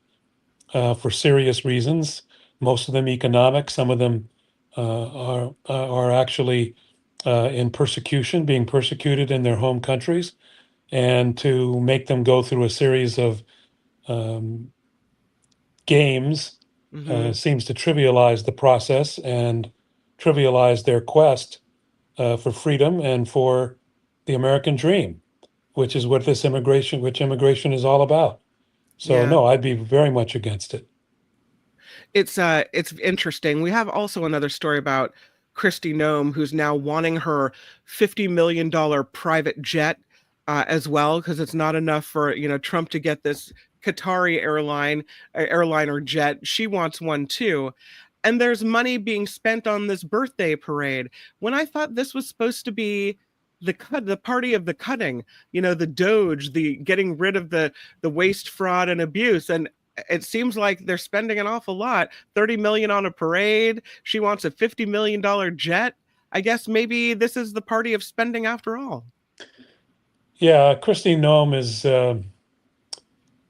for serious reasons, most of them economic. Some of them are actually in persecution, being persecuted in their home countries. And to make them go through a series of games seems to trivialize the process and trivialize their quest for freedom and for the American dream, which is what immigration is all about. So no, I'd be very much against it. It's interesting. We have also another story about Kristi Noem, who's now wanting her $50 million private jet as well, because it's not enough for Trump to get this Qatari airline or jet. She wants one too. And there's money being spent on this birthday parade, when I thought this was supposed to be the party of the cutting, the Doge, the getting rid of the waste, fraud, and abuse. And it seems like they're spending an awful lot. 30 million on a parade. She wants a $50 million jet. I guess maybe this is the party of spending after all. Yeah, Kristi Noem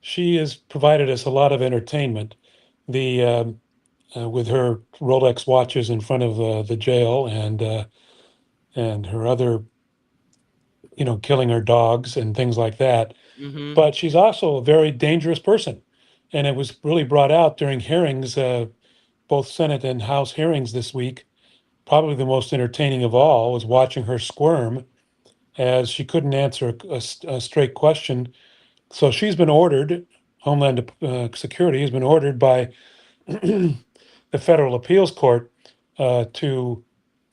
she has provided us a lot of entertainment. With her Rolex watches in front of the jail and her other, killing her dogs and things like that. Mm-hmm. But she's also a very dangerous person. And it was really brought out during hearings, both Senate and House hearings this week. Probably the most entertaining of all was watching her squirm as she couldn't answer a straight question. So she's been ordered, Homeland Security has been ordered by the Federal Appeals Court to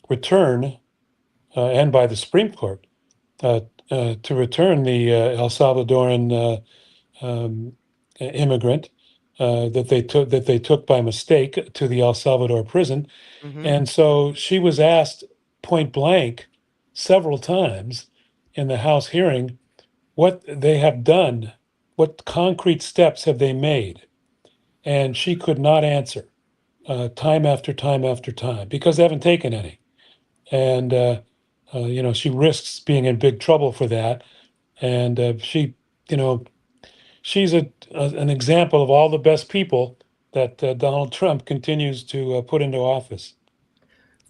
return, and by the Supreme Court, to return the El Salvadoran immigrant that they took by mistake to the El Salvador prison. Mm-hmm. And so she was asked point blank several times in the House hearing what they have done, what concrete steps have they made, and she could not answer time after time after time because they haven't taken any. And she risks being in big trouble for that. And she's an example of all the best people that Donald Trump continues to put into office.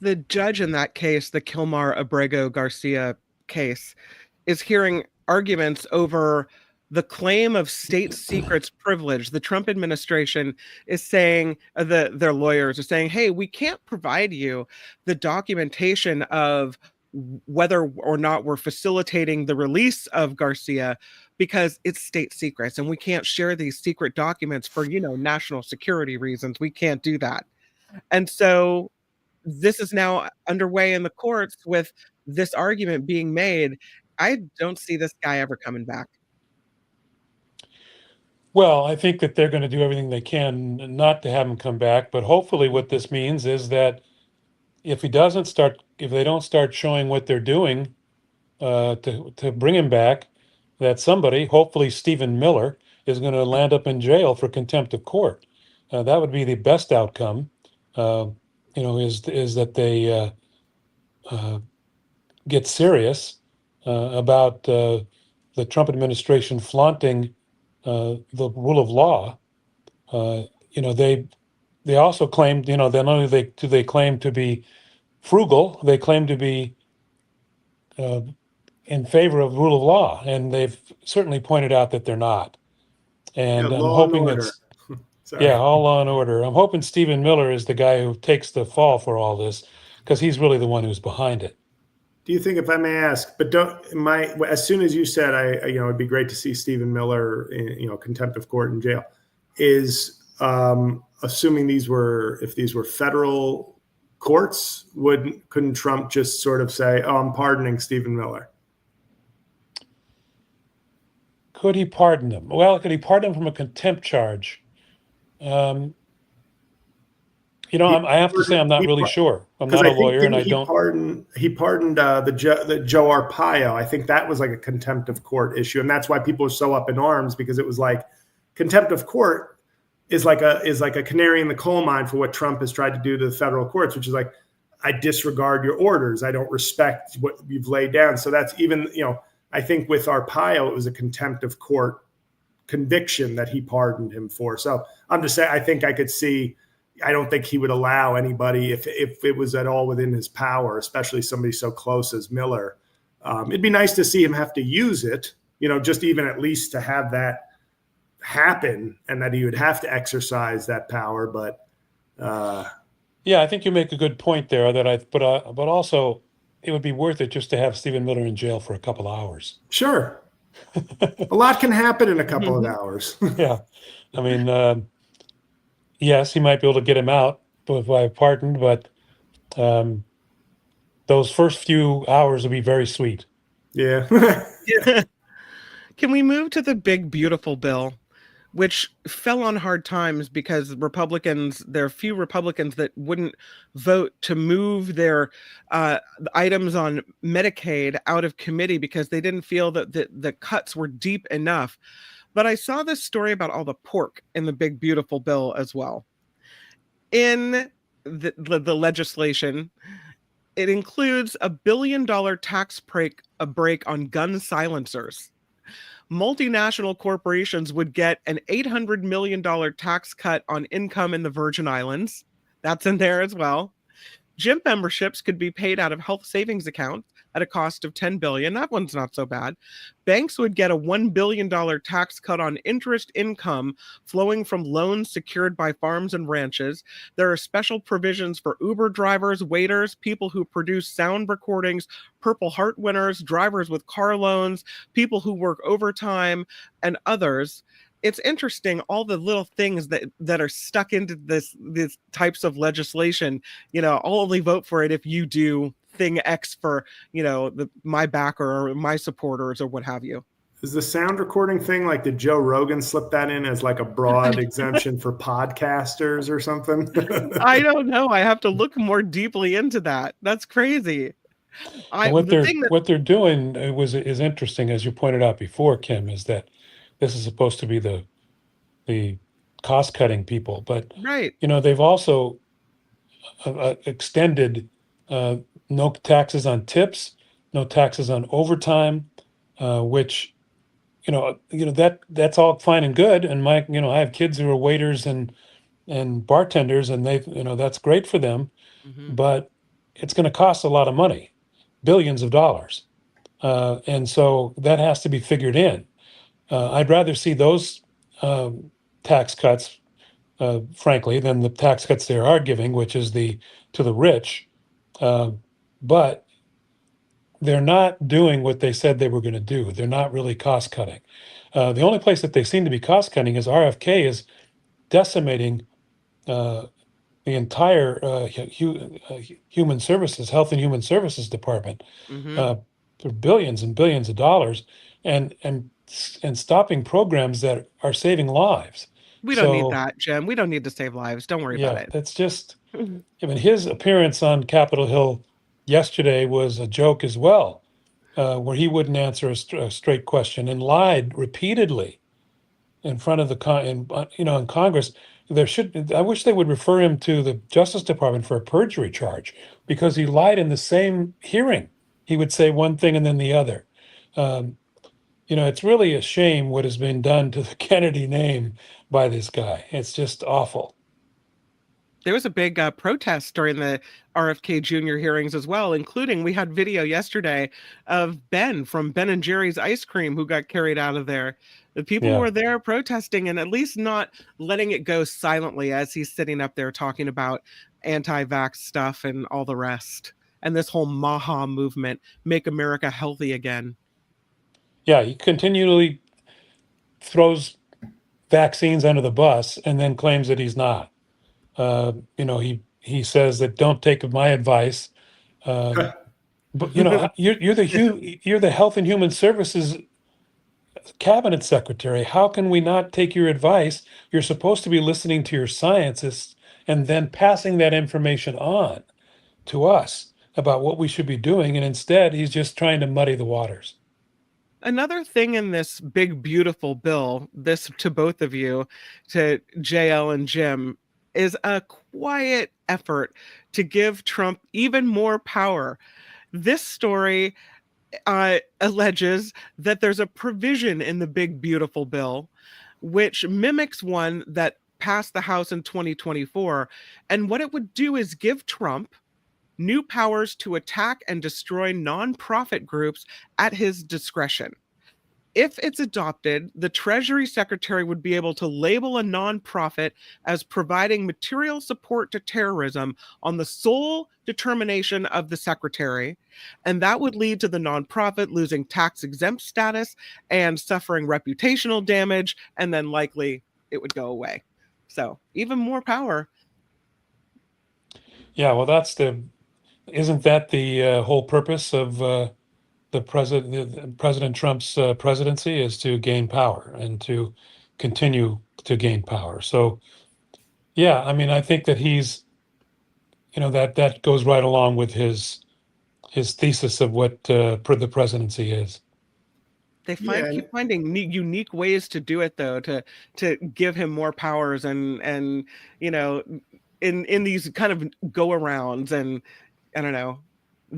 The judge in that case, the Kilmar Abrego Garcia case, is hearing arguments over the claim of state secrets privilege. The Trump administration is saying, their lawyers are saying, hey, we can't provide you the documentation of whether or not we're facilitating the release of Garcia because it's state secrets and we can't share these secret documents for, national security reasons. We can't do that. And so this is now underway in the courts with this argument being made. I don't see this guy ever coming back. Well, I think that they're going to do everything they can not to have him come back. But hopefully what this means is that if they don't start showing what they're doing to bring him back, that somebody, hopefully Stephen Miller, is going to land up in jail for contempt of court. That would be the best outcome, is that they get serious about the Trump administration flaunting the rule of law. They also claimed, not only do they claim to be frugal, they claim to be in favor of rule of law, and they've certainly pointed out that they're not. And I'm hoping all law and order. I'm hoping Stephen Miller is the guy who takes the fall for all this, because he's really the one who's behind it. Do you think, if I may ask, but as soon as you said, it'd be great to see Stephen Miller in, contempt of court in jail, is assuming if these were federal courts, couldn't Trump just sort of say, "Oh, I'm pardoning Stephen Miller"? Could he pardon him? Well, could he pardon him from a contempt charge? I have to say I'm not really sure. I'm not a lawyer, and I don't. He pardoned the Joe Arpaio. I think that was like a contempt of court issue, and that's why people are so up in arms, because it was like contempt of court is like a canary in the coal mine for what Trump has tried to do to the federal courts, which is like, I disregard your orders. I don't respect what you've laid down. So that's even, I think with Arpaio, it was a contempt of court conviction that he pardoned him for. So I'm just saying, I think I could see, I don't think he would allow anybody, if it was at all within his power, especially somebody so close as Miller. It'd be nice to see him have to use it, just even at least to have that happen, and that he would have to exercise that power. But I think you make a good point there. But also it would be worth it just to have Stephen Miller in jail for a couple hours. Sure, a lot can happen in a couple of hours. Yeah, I mean, yes, he might be able to get him out by pardon, but those first few hours will be very sweet. Yeah. Can we move to the big beautiful bill, which fell on hard times because there are few Republicans that wouldn't vote to move their items on Medicaid out of committee because they didn't feel that the cuts were deep enough. But I saw this story about all the pork in the big beautiful bill as well. In the legislation, it includes $1 billion tax break on gun silencers. Multinational corporations would get an $800 million tax cut on income in the Virgin Islands. That's in there as well. Gym memberships could be paid out of health savings accounts at a cost of $10 billion. That one's not so bad. Banks would get a $1 billion tax cut on interest income flowing from loans secured by farms and ranches. There are special provisions for Uber drivers, waiters, people who produce sound recordings, Purple Heart winners, drivers with car loans, people who work overtime, and others. It's interesting, all the little things that are stuck into these types of legislation. I'll only vote for it if you do thing X for, my backer or my supporters or what have you. Is the sound recording thing like, did Joe Rogan slip that in as like a broad exemption for podcasters or something? I don't know. I have to look more deeply into that. That's crazy. What they're doing is interesting, as you pointed out before, Kim, is that this is supposed to be the cost-cutting people, but right. They've also extended no taxes on tips, no taxes on overtime, which that's all fine and good. And I have kids who are waiters and bartenders, and that's great for them, but it's going to cost a lot of money, billions of dollars, and so that has to be figured in. I'd rather see those tax cuts, frankly, than the tax cuts they are giving, which is to the rich. But they're not doing what they said they were going to do. They're not really cost cutting. The only place that they seem to be cost cutting is RFK is decimating the entire human services, health and human services department for billions and billions of dollars, and stopping programs that are saving lives. We don't need that, Jim. We don't need to save lives. Don't worry about it. That's just, his appearance on Capitol Hill yesterday was a joke as well, where he wouldn't answer a straight question and lied repeatedly in front of in Congress. I wish they would refer him to the Justice Department for a perjury charge, because he lied in the same hearing. He would say one thing and then the other. It's really a shame what has been done to the Kennedy name by this guy. It's just awful. There was a big protest during the RFK Jr. hearings as well, including, we had video yesterday of Ben from Ben & Jerry's ice cream who got carried out of there. The people were there protesting and at least not letting it go silently as he's sitting up there talking about anti-vax stuff and all the rest. And this whole MAHA movement, Make America Healthy Again. Yeah, he continually throws vaccines under the bus and then claims that he's not. He he says that don't take my advice. But you're the Health and Human Services cabinet secretary. How can we not take your advice? You're supposed to be listening to your scientists and then passing that information on to us about what we should be doing. And instead, he's just trying to muddy the waters. Another thing in this big, beautiful bill, this to both of you, to JL and Jim, is a quiet effort to give Trump even more power. This story alleges that there's a provision in the big, beautiful bill which mimics one that passed the House in 2024. And what it would do is give Trump new powers to attack and destroy nonprofit groups at his discretion. If it's adopted, the Treasury Secretary would be able to label a nonprofit as providing material support to terrorism on the sole determination of the Secretary, and that would lead to the nonprofit losing tax-exempt status and suffering reputational damage, and then likely it would go away. So even more power. Yeah, well, isn't that the whole purpose of President Trump's presidency, is to gain power and to continue to gain power. So, yeah, I mean, I think that he's, that goes right along with his thesis of what the presidency is. They keep finding unique ways to do it, though, to give him more powers and in these kind of go arounds, and I don't know.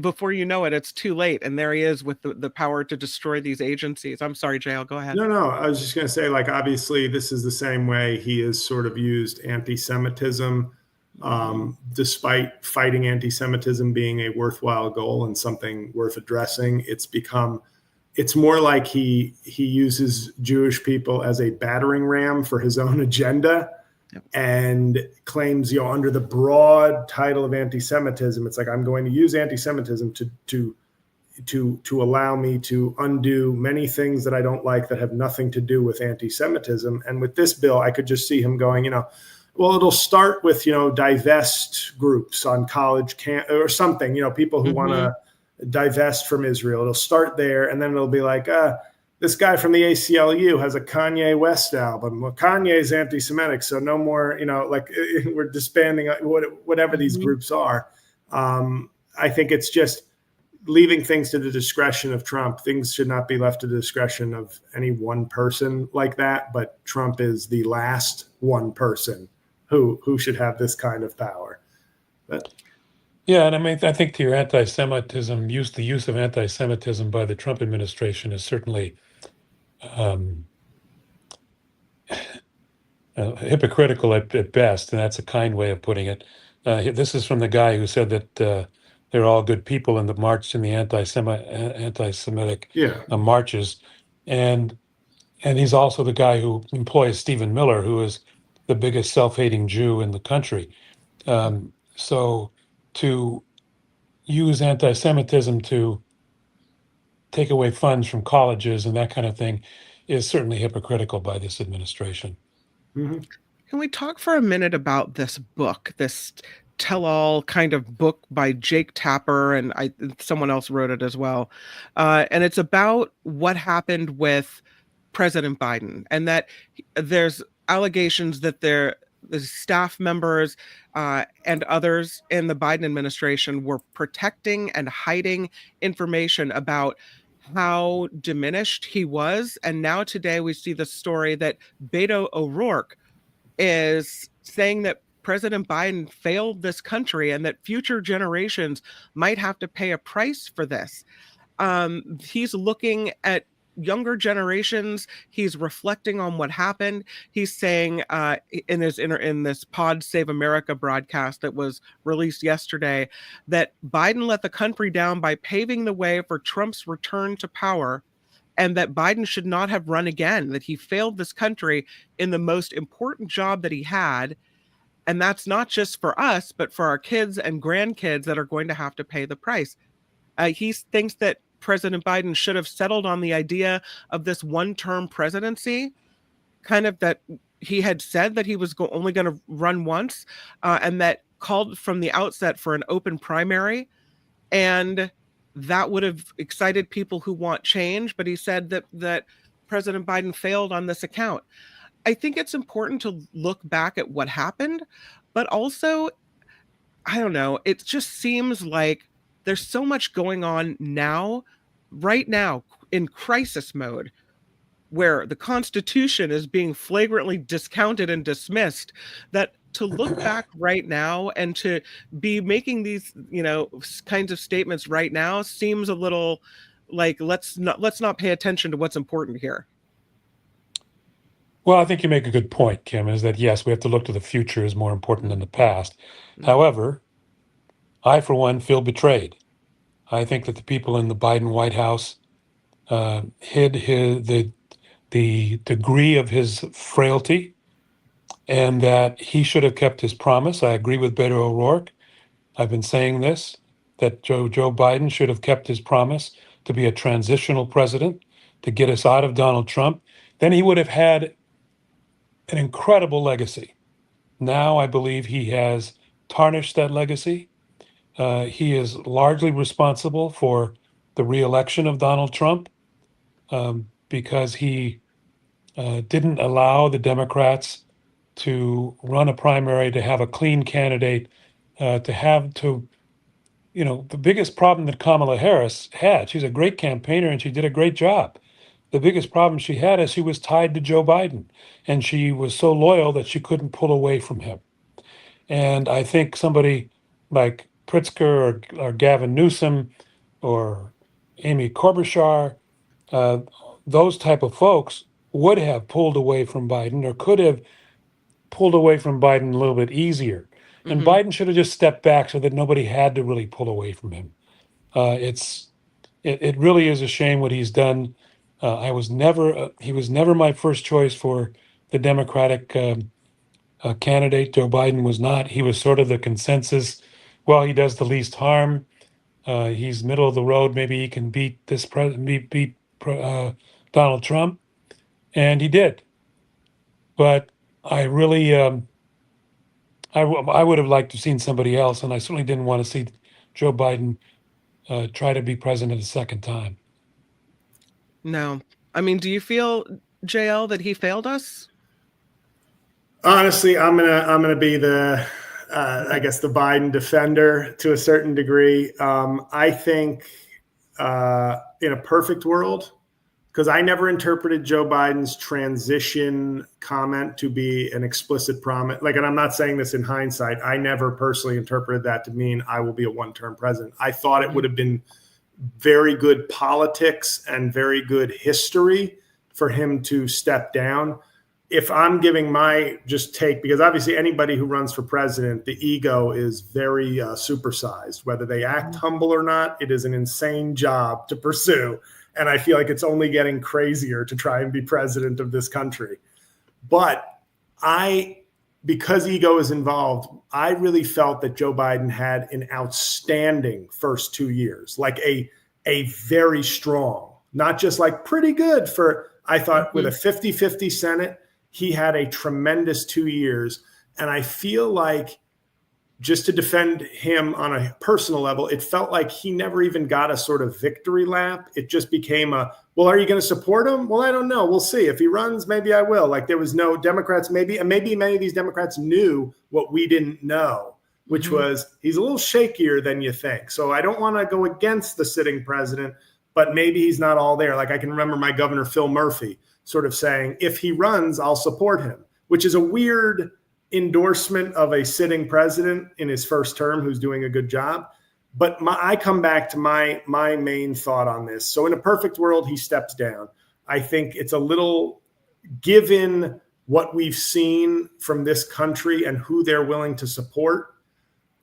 Before you know it, it's too late, and there he is with the power to destroy these agencies. I'm sorry, JL, go ahead. No, I was just going to say, obviously, this is the same way he has sort of used anti-Semitism, despite fighting anti-Semitism being a worthwhile goal and something worth addressing. It's more like he uses Jewish people as a battering ram for his own agenda. And claims, under the broad title of anti-Semitism, it's like, I'm going to use anti-Semitism to allow me to undo many things that I don't like that have nothing to do with anti-Semitism. And with this bill, I could just see him going, well, it'll start with, divest groups on college or something, people who want to divest from Israel. It'll start there, and then it'll be like, this guy from the ACLU has a Kanye West album. Well, Kanye's anti-Semitic, so no more, we're disbanding whatever these groups are. I think it's just leaving things to the discretion of Trump. Things should not be left to the discretion of any one person like that, but Trump is the last one person who should have this kind of power. But yeah, and I mean, I think to your anti-Semitism, the use of anti-Semitism by the Trump administration is certainly hypocritical at best, and that's a kind way of putting it. This is from the guy who said that they're all good people in the march in the anti-Semitic marches, and he's also the guy who employs Stephen Miller, who is the biggest self-hating Jew in the country. So to use anti-Semitism to take away funds from colleges and that kind of thing is certainly hypocritical by this administration. Mm-hmm. Can we talk for a minute about this book, this tell-all kind of book by Jake Tapper, and someone else wrote it as well. And it's about what happened with President Biden, and that there's allegations that the staff members and others in the Biden administration were protecting and hiding information about how diminished he was. And now today we see the story that Beto O'Rourke is saying that President Biden failed this country and that future generations might have to pay a price for this. He's looking at younger generations. He's reflecting on what happened. He's saying in this Pod Save America broadcast that was released yesterday that Biden let the country down by paving the way for Trump's return to power, and that Biden should not have run again, that he failed this country in the most important job that he had. And that's not just for us, but for our kids and grandkids that are going to have to pay the price. He thinks that President Biden should have settled on the idea of this one-term presidency, kind of that he had said that he was only going to run once, and that called from the outset for an open primary, and that would have excited people who want change. But he said that President Biden failed on this account. I think it's important to look back at what happened, but also, I don't know, it just seems like there's so much going on now, right now, in crisis mode, where the Constitution is being flagrantly discounted and dismissed, that to look back right now and to be making these, kinds of statements right now seems a little like let's not pay attention to what's important here. Well, I think you make a good point, Kim, is that yes, we have to look to the future is more important than the past. However, I, for one, feel betrayed. I think that the people in the Biden White House hid the degree of his frailty, and that he should have kept his promise. I agree with Beto O'Rourke. I've been saying this, that Joe Biden should have kept his promise to be a transitional president, to get us out of Donald Trump. Then he would have had an incredible legacy. Now I believe he has tarnished that legacy. He is largely responsible for the re-election of Donald Trump because he didn't allow the Democrats to run a primary, to have a clean candidate, the biggest problem that Kamala Harris had, she's a great campaigner and she did a great job. The biggest problem she had is she was tied to Joe Biden, and she was so loyal that she couldn't pull away from him. And I think somebody like Pritzker or Gavin Newsom or Amy Klobuchar, those type of folks would have pulled away from Biden, or could have pulled away from Biden a little bit easier. And Biden should have just stepped back so that nobody had to really pull away from him. It really is a shame what he's done. He was never my first choice for the Democratic candidate. Joe Biden was not. He was sort of the consensus. Well, he does the least harm. He's middle of the road. Maybe he can beat Donald Trump, and he did. But I really, I would have liked to have seen somebody else, and I certainly didn't want to see Joe Biden try to be president a second time. No. I mean, do you feel, JL, that he failed us? Honestly, I'm gonna be the I guess the Biden defender to a certain degree. I think in a perfect world, because I never interpreted Joe Biden's transition comment to be an explicit promise. And I'm not saying this in hindsight. I never personally interpreted that to mean I will be a one-term president. I thought it would have been very good politics and very good history for him to step down. If I'm giving my just take, because obviously anybody who runs for president, the ego is very supersized. Whether they act humble or not, it is an insane job to pursue. And I feel like it's only getting crazier to try and be president of this country. But because ego is involved, I really felt that Joe Biden had an outstanding first 2 years, like a very strong, not just like pretty good for, I thought with a 50-50 Senate, he had a tremendous 2 years. And I feel like, just to defend him on a personal level, it felt like he never even got a sort of victory lap. It just became well, are you going to support him? Well, I don't know. We'll see. If he runs, maybe I will. Like, there was no Democrats, maybe many of these Democrats knew what we didn't know, which was he's a little shakier than you think. So I don't want to go against the sitting president, but maybe he's not all there. Like, I can remember my governor, Phil Murphy, sort of saying, if he runs, I'll support him, which is a weird endorsement of a sitting president in his first term who's doing a good job. But I come back to my main thought on this. So in a perfect world, he steps down. I think it's a little, given what we've seen from this country and who they're willing to support,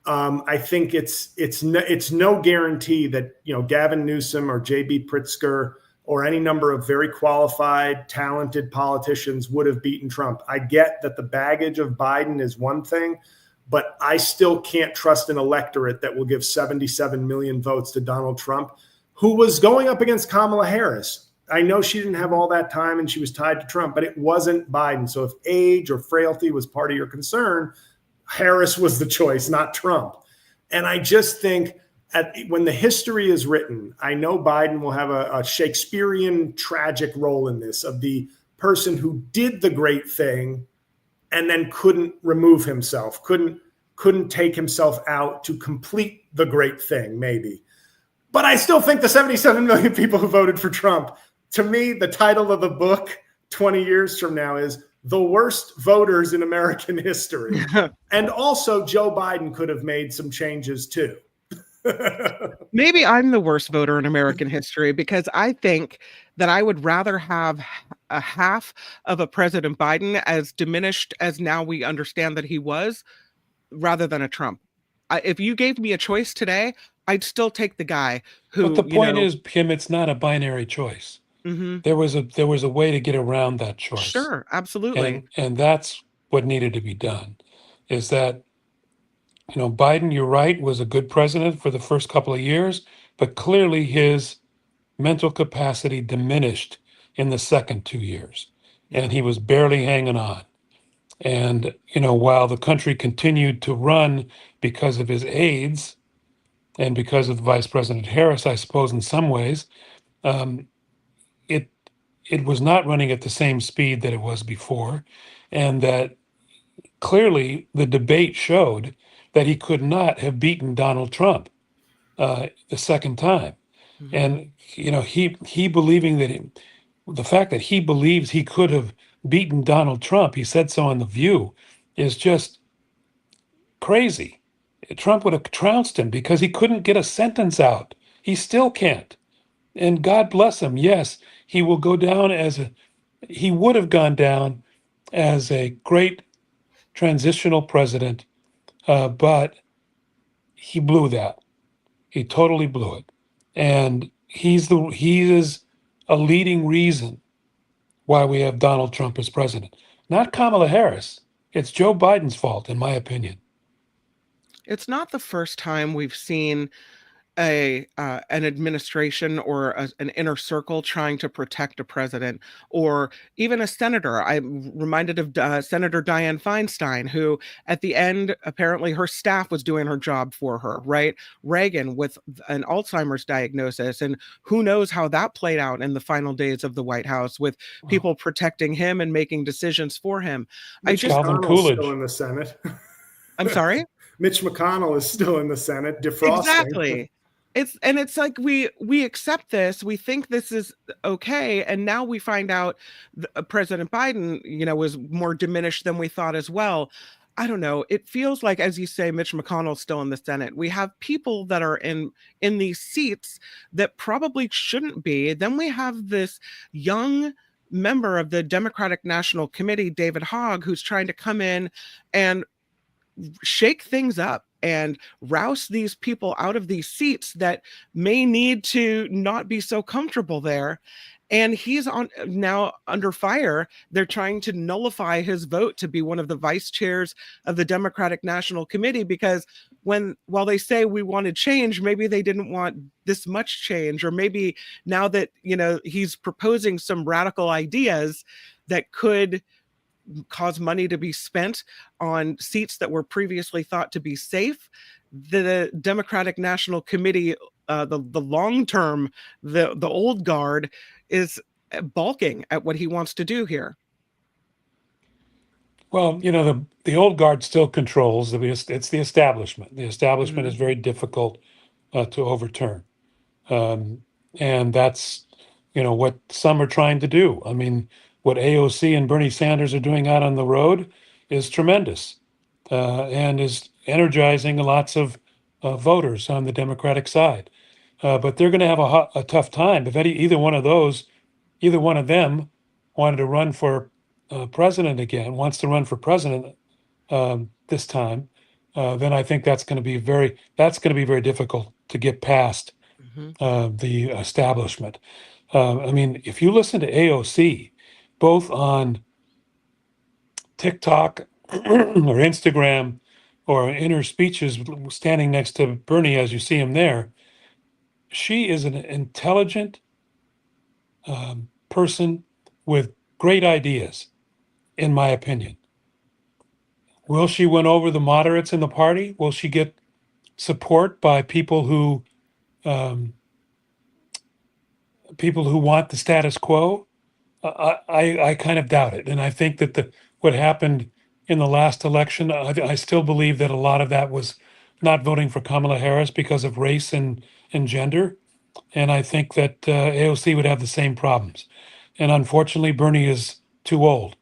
I think it's no guarantee that Gavin Newsom or J.B. Pritzker or any number of very qualified, talented politicians would have beaten Trump. I get that the baggage of Biden is one thing, but I still can't trust an electorate that will give 77 million votes to Donald Trump, who was going up against Kamala Harris. I know she didn't have all that time and she was tied to Trump, but it wasn't Biden. So if age or frailty was part of your concern, Harris was the choice, not Trump. And I just think when the history is written, I know Biden will have a Shakespearean tragic role in this, of the person who did the great thing and then couldn't remove himself, couldn't take himself out to complete the great thing, maybe. But I still think the 77 million people who voted for Trump, to me, the title of the book 20 years from now is The Worst Voters in American History. And also Joe Biden could have made some changes too. Maybe I'm the worst voter in American history, because I think that I would rather have a half of a President Biden, as diminished as now we understand that he was, rather than a Trump. If you gave me a choice today, I'd still take the guy who. But the point is, Kim, it's not a binary choice. Mm-hmm. There was a way to get around that choice. Sure, absolutely. And that's what needed to be done. Is that, Biden, you're right, was a good president for the first couple of years, but clearly his mental capacity diminished in the second 2 years, and he was barely hanging on. And, while the country continued to run because of his aides and because of Vice President Harris, I suppose in some ways, it was not running at the same speed that it was before, and that clearly the debate showed that he could not have beaten Donald Trump the second time. Mm-hmm. And, he believing that the fact that he believes he could have beaten Donald Trump, he said so on The View, is just crazy. Trump would have trounced him because he couldn't get a sentence out. He still can't. And God bless him. Yes, he will go down he would have gone down as a great transitional president, but he blew that. He totally blew it. And he is a leading reason why we have Donald Trump as president. Not Kamala Harris. It's Joe Biden's fault, in my opinion. It's not the first time we've seen an administration or an inner circle trying to protect a president, or even a senator. I'm reminded of Senator Dianne Feinstein, who at the end, apparently her staff was doing her job for her, right? Reagan with an Alzheimer's diagnosis, and who knows how that played out in the final days of the White House, with people protecting him and making decisions for him. Calvin Coolidge still in the Senate. I'm sorry? Mitch McConnell is still in the Senate, defrosting. Exactly. It's like we accept this, we think this is okay, and now we find out President Biden, was more diminished than we thought as well. I don't know. It feels like, as you say, Mitch McConnell's still in the Senate. We have people that are in these seats that probably shouldn't be. Then we have this young member of the Democratic National Committee, David Hogg, who's trying to come in and shake things up and rouse these people out of these seats that may need to not be so comfortable there. And he's now under fire. They're trying to nullify his vote to be one of the vice chairs of the Democratic National Committee, because while they say we wanted change, maybe they didn't want this much change, or maybe now that, he's proposing some radical ideas that could cause money to be spent on seats that were previously thought to be safe, the Democratic National Committee, the long term, the old guard, is balking at what he wants to do here. Well, the old guard still controls. It's the establishment. The establishment is very difficult to overturn, and that's what some are trying to do. I mean, what AOC and Bernie Sanders are doing out on the road is tremendous, and is energizing lots of voters on the Democratic side. But they're going to have a tough time. If either one of them wanted to run for president again, wants to run for president this time, then I think that's going to be very difficult to get past the establishment. I mean, if you listen to AOC, both on TikTok or Instagram or in her speeches standing next to Bernie as you see him there, she is an intelligent person with great ideas, in my opinion. Will she win over the moderates in the party? Will she get support by people who want the status quo? I kind of doubt it, and I think that what happened in the last election, I still believe that a lot of that was not voting for Kamala Harris because of race and gender, and I think that AOC would have the same problems. And unfortunately, Bernie is too old,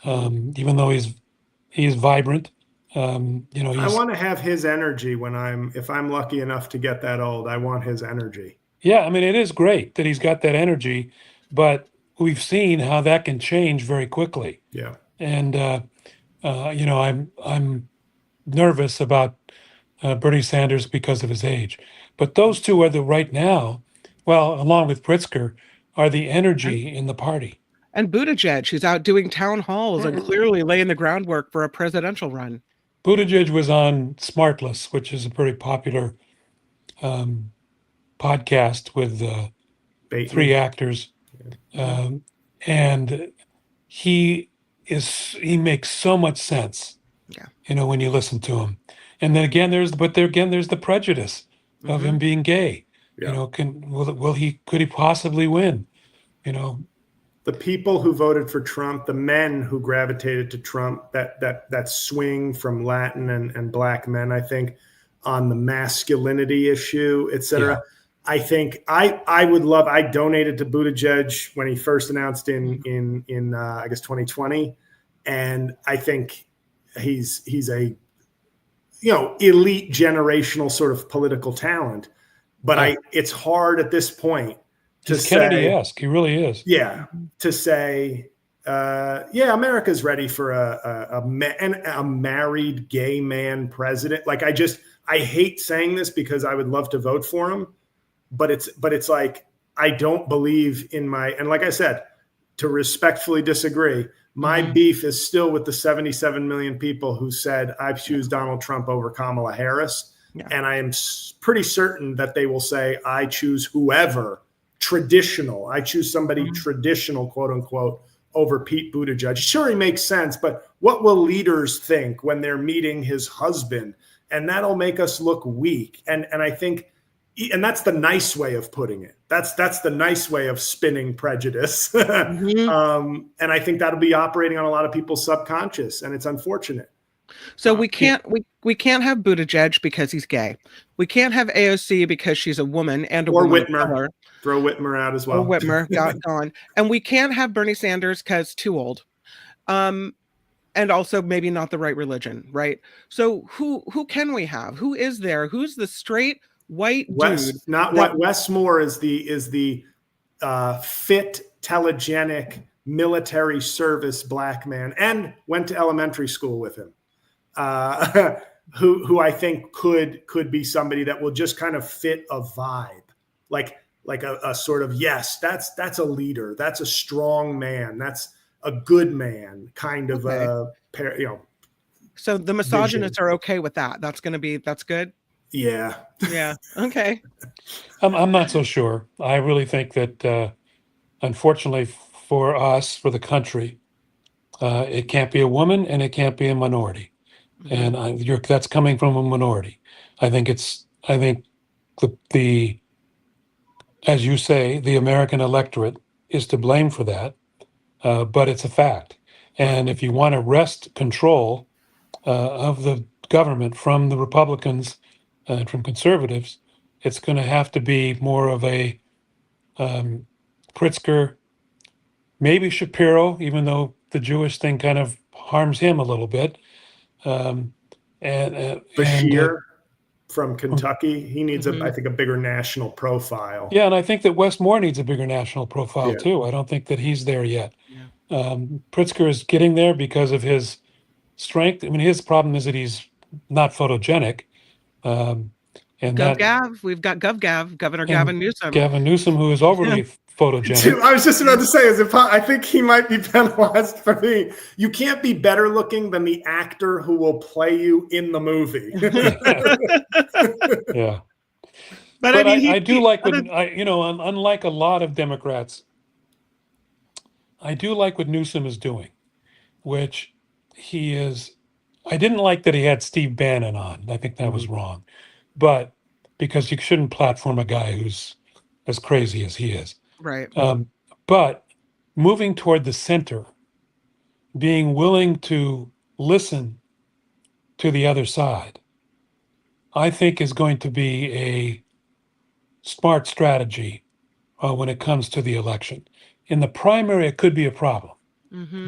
even though he's vibrant. I want to have his energy if I'm lucky enough to get that old. I want his energy. Yeah, I mean, it is great that he's got that energy, but we've seen how that can change very quickly. Yeah. And I'm nervous about Bernie Sanders because of his age. But those two are right now, well, along with Pritzker, are the energy in the party. And Buttigieg, who's out doing town halls and clearly laying the groundwork for a presidential run. Buttigieg was on Smartless, which is a pretty popular podcast with three actors. And he makes so much sense. Yeah. When you listen to him. And then again, there's the prejudice of him being gay. Yeah. Could he possibly win? The people who voted for Trump, the men who gravitated to Trump, that swing from Latin and black men, I think, on the masculinity issue, et cetera. Yeah. I think I would love. I donated to Buttigieg when he first announced in I guess 2020, and I think he's a elite generational sort of political talent. But it's hard at this point to say Kennedy-esque. He really is. Yeah, to say America's ready for a married gay man president. Like I hate saying this because I would love to vote for him. But it's like, I don't believe in and like I said, to respectfully disagree, my beef is still with the 77 million people who said, I choose Donald Trump over Kamala Harris. Yeah. And I am pretty certain that they will say, I choose whoever traditional. I choose somebody traditional, quote unquote, over Pete Buttigieg. Sure, he makes sense, but what will leaders think when they're meeting his husband? And that'll make us look weak. And I think, and that's the nice way of putting it. That's the nice way of spinning prejudice. And I think that'll be operating on a lot of people's subconscious, and it's unfortunate. So we can't have Buttigieg because he's gay. We can't have AOC because she's a woman and a or woman Whitmer. of color. Throw Whitmer out as well. Or Whitmer gone. And we can't have Bernie Sanders because too old. And also maybe not the right religion, right? So who can we have? Who is there? Who's the straight white dude? Wes Moore is the fit, telegenic military service black man, and went to elementary school with him. Who I think could be somebody that will just kind of fit a vibe, like a sort of, yes, that's a leader, that's a strong man, that's a good man, kind of So the misogynists are okay with that. That's good. Yeah. Yeah. Okay. I'm not so sure. I really think that, unfortunately for us, for the country, it can't be a woman and it can't be a minority. And that's coming from a minority. I think the as you say, the American electorate is to blame for that, but it's a fact. And if you want to wrest control of the government from the Republicans and from conservatives, it's going to have to be more of a Pritzker, maybe Shapiro, even though the Jewish thing kind of harms him a little bit. Bashir from Kentucky, he needs I think a bigger national profile. Yeah, and I think that Wes Moore needs a bigger national profile too. I don't think that he's there yet. Yeah. Pritzker is getting there because of his strength. I mean, his problem is that he's not photogenic. And GovGav, we've got GovGav, Governor Gavin Newsom. Gavin Newsom, who is overly photogenic. I was just about to say, I think he might be penalized for me. You can't be better looking than the actor who will play you in the movie. Yeah. But I mean, I do like what, unlike a lot of Democrats, I do like what Newsom is doing, which he is I didn't like that he had Steve Bannon on. I think that was wrong. But because you shouldn't platform a guy who's as crazy as he is. Right. But moving toward the center, being willing to listen to the other side, I think is going to be a smart strategy when it comes to the election. In the primary, it could be a problem.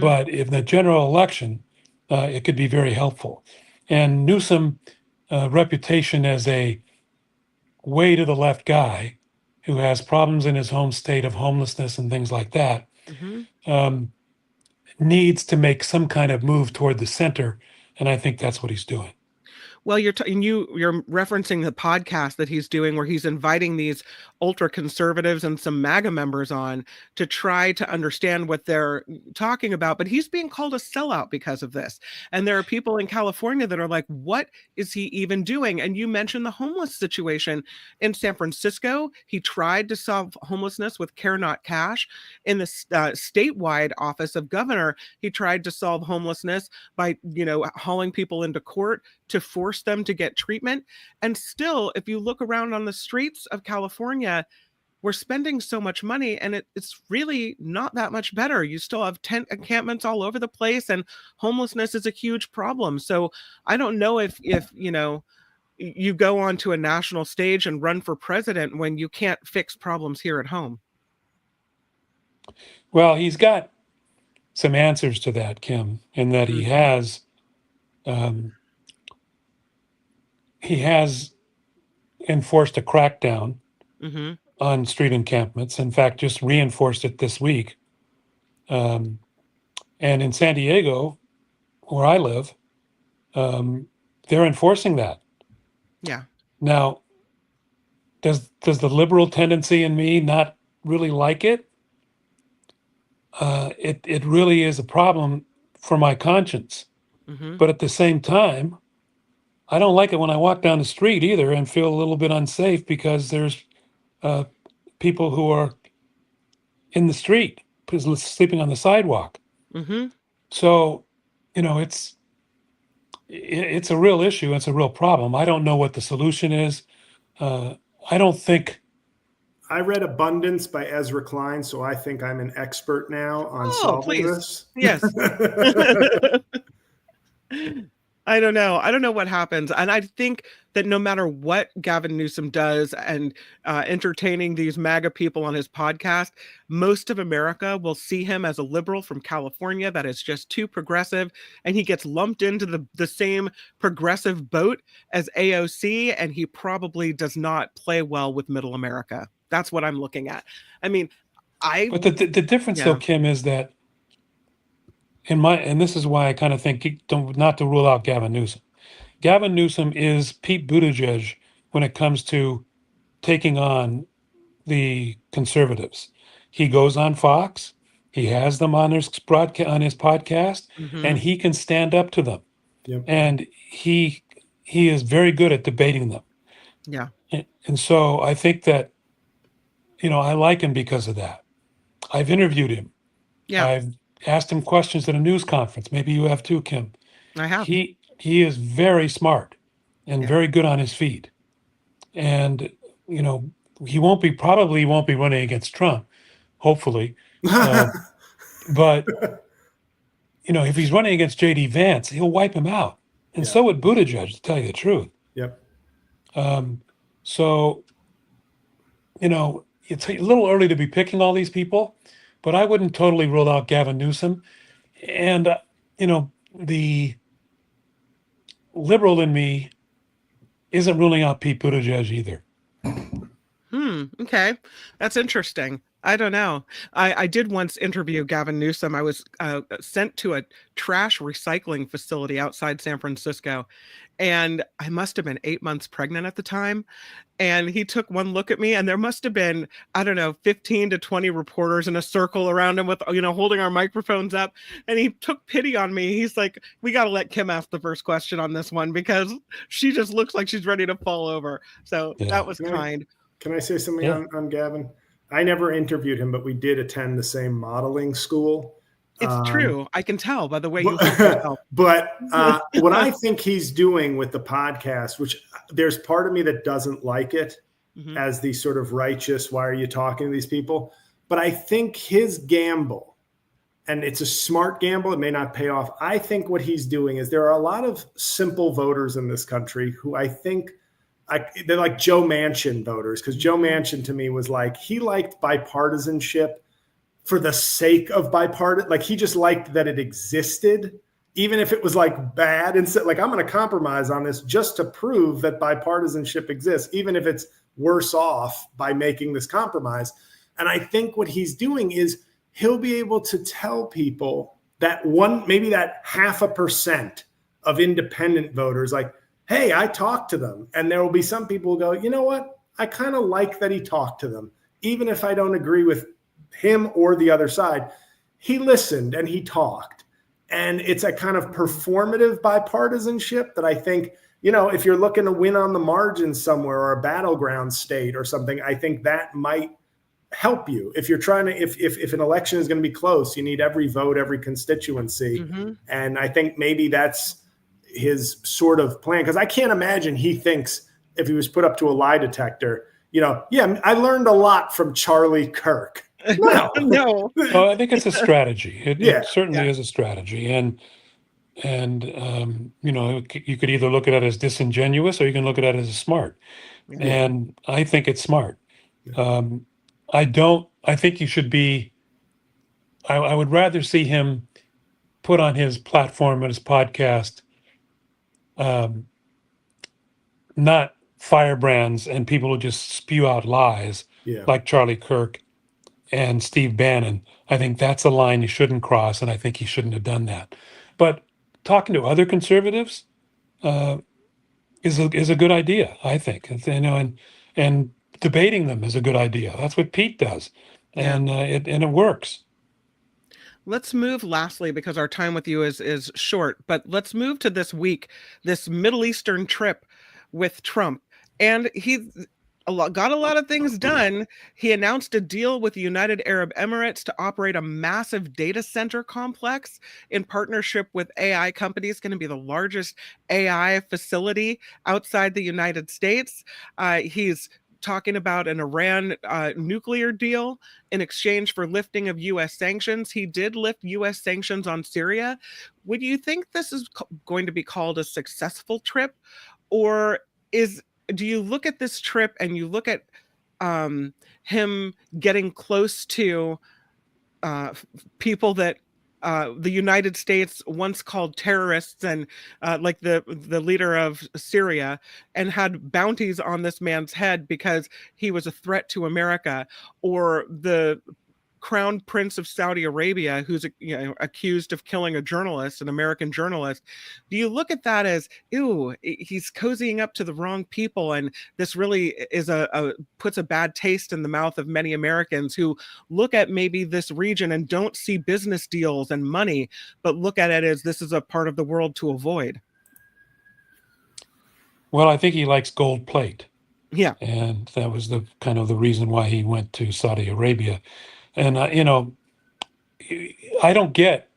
But in the general election, it could be very helpful. And Newsom, reputation as a way to the left guy who has problems in his home state of homelessness and things like that, needs to make some kind of move toward the center. And I think that's what he's doing. Well, you're referencing the podcast that he's doing where he's inviting these ultra conservatives and some MAGA members on to try to understand what they're talking about. But he's being called a sellout because of this. And there are people in California that are like, what is he even doing? And you mentioned the homeless situation in San Francisco. He tried to solve homelessness with Care Not Cash. In the statewide office of governor, he tried to solve homelessness by, hauling people into court to force them to get treatment. And still, if you look around on the streets of California, we're spending so much money and it's really not that much better. You still have tent encampments all over the place and homelessness is a huge problem. So I don't know if you go onto a national stage and run for president when you can't fix problems here at home. Well, he's got some answers to that, Kim, in that he has enforced a crackdown on street encampments. In fact, just reinforced it this week. And in San Diego, where I live, they're enforcing that. Yeah. Now, does the liberal tendency in me not really like it? It really is a problem for my conscience. But at the same time, I don't like it when I walk down the street either and feel a little bit unsafe because there's people who are in the street, sleeping on the sidewalk. So, it's a real issue. It's a real problem. I don't know what the solution is. I don't think. I read Abundance by Ezra Klein, so I think I'm an expert now on solving this. Yes. I don't know what happens. And I think that no matter what Gavin Newsom does and entertaining these MAGA people on his podcast, most of America will see him as a liberal from California that is just too progressive. And he gets lumped into the same progressive boat as AOC. And he probably does not play well with middle America. That's what I'm looking at. I mean, But the difference though, Kim, is that and this is why I kind of think not to rule out Gavin Newsom. Gavin Newsom is Pete Buttigieg when it comes to taking on the conservatives. He goes on Fox, he has them on his podcast, and he can stand up to them. Yep. And he is very good at debating them. Yeah. And so I think that, I like him because of that. I've interviewed him. Yeah. I've asked him questions at a news conference. Maybe you have too, Kim. I have. He is very smart and very good on his feet. And, he probably won't be running against Trump, hopefully. But, if he's running against J.D. Vance, he'll wipe him out. And so would Buttigieg, to tell you the truth. Yep. So, it's a little early to be picking all these people, but I wouldn't totally rule out Gavin Newsom. And, the liberal in me isn't ruling out Pete Buttigieg either. Okay. That's interesting. I don't know. I did once interview Gavin Newsom. I was sent to a trash recycling facility outside San Francisco, and I must have been 8 months pregnant at the time. And he took one look at me, and there must have been, 15 to 20 reporters in a circle around him with, holding our microphones up. And he took pity on me. He's like, we got to let Kim ask the first question on this one because she just looks like she's ready to fall over. So that was kind. Can I say something on Gavin? I never interviewed him, but we did attend the same modeling school. It's true. I can tell by the way you But what I think he's doing with the podcast, which there's part of me that doesn't like it as the sort of righteous, why are you talking to these people? But I think his gamble, and it's a smart gamble, it may not pay off. I think what he's doing is there are a lot of simple voters in this country who I think they're like Joe Manchin voters, because Joe Manchin to me was like, he liked bipartisanship for the sake of bipartisan. Like he just liked that it existed, even if it was like bad. And so, like, I'm going to compromise on this just to prove that bipartisanship exists, even if it's worse off by making this compromise. And I think what he's doing is he'll be able to tell people that maybe that 0.5% of independent voters, like, hey, I talked to them. And there will be some people who go, you know what? I kind of like that he talked to them. Even if I don't agree with him or the other side, he listened and he talked. And it's a kind of performative bipartisanship that I think, if you're looking to win on the margins somewhere or a battleground state or something, I think that might help you. If you're trying to, if an election is going to be close, you need every vote, every constituency. And I think maybe that's his sort of plan, because I can't imagine he thinks if he was put up to a lie detector, I learned a lot from Charlie Kirk. No. Well, I think it's a strategy. It certainly is a strategy. And you could either look at it as disingenuous or you can look at it as smart. And I think it's smart. I think you should be, I would rather see him put on his platform and his podcast, not firebrands and people who just spew out lies like Charlie Kirk and Steve Bannon. I think that's a line he shouldn't cross, and I think he shouldn't have done that. But talking to other conservatives is a good idea, I think. And debating them is a good idea. That's what Pete does, and it works. Let's move lastly, because our time with you is short, but let's move to this week, this Middle Eastern trip with Trump. And he got a lot of things done. He announced a deal with the United Arab Emirates to operate a massive data center complex in partnership with AI companies. Going to be the largest AI facility outside the United States. He's talking about an Iran nuclear deal in exchange for lifting of U.S. sanctions. He did lift U.S. sanctions on Syria. Would you think this is going to be called a successful trip? Or do you look at this trip and you look at him getting close to people that the United States once called terrorists, and like the leader of Syria, and had bounties on this man's head because he was a threat to America, or the Crown Prince of Saudi Arabia, who's accused of killing a journalist, an American journalist? Do you look at that as, ew, he's cozying up to the wrong people, and this really is puts a bad taste in the mouth of many Americans who look at maybe this region and don't see business deals and money, but look at it as this is a part of the world to avoid? Well, I think he likes gold plate. Yeah. And that was the kind of the reason why he went to Saudi Arabia. And, I don't get,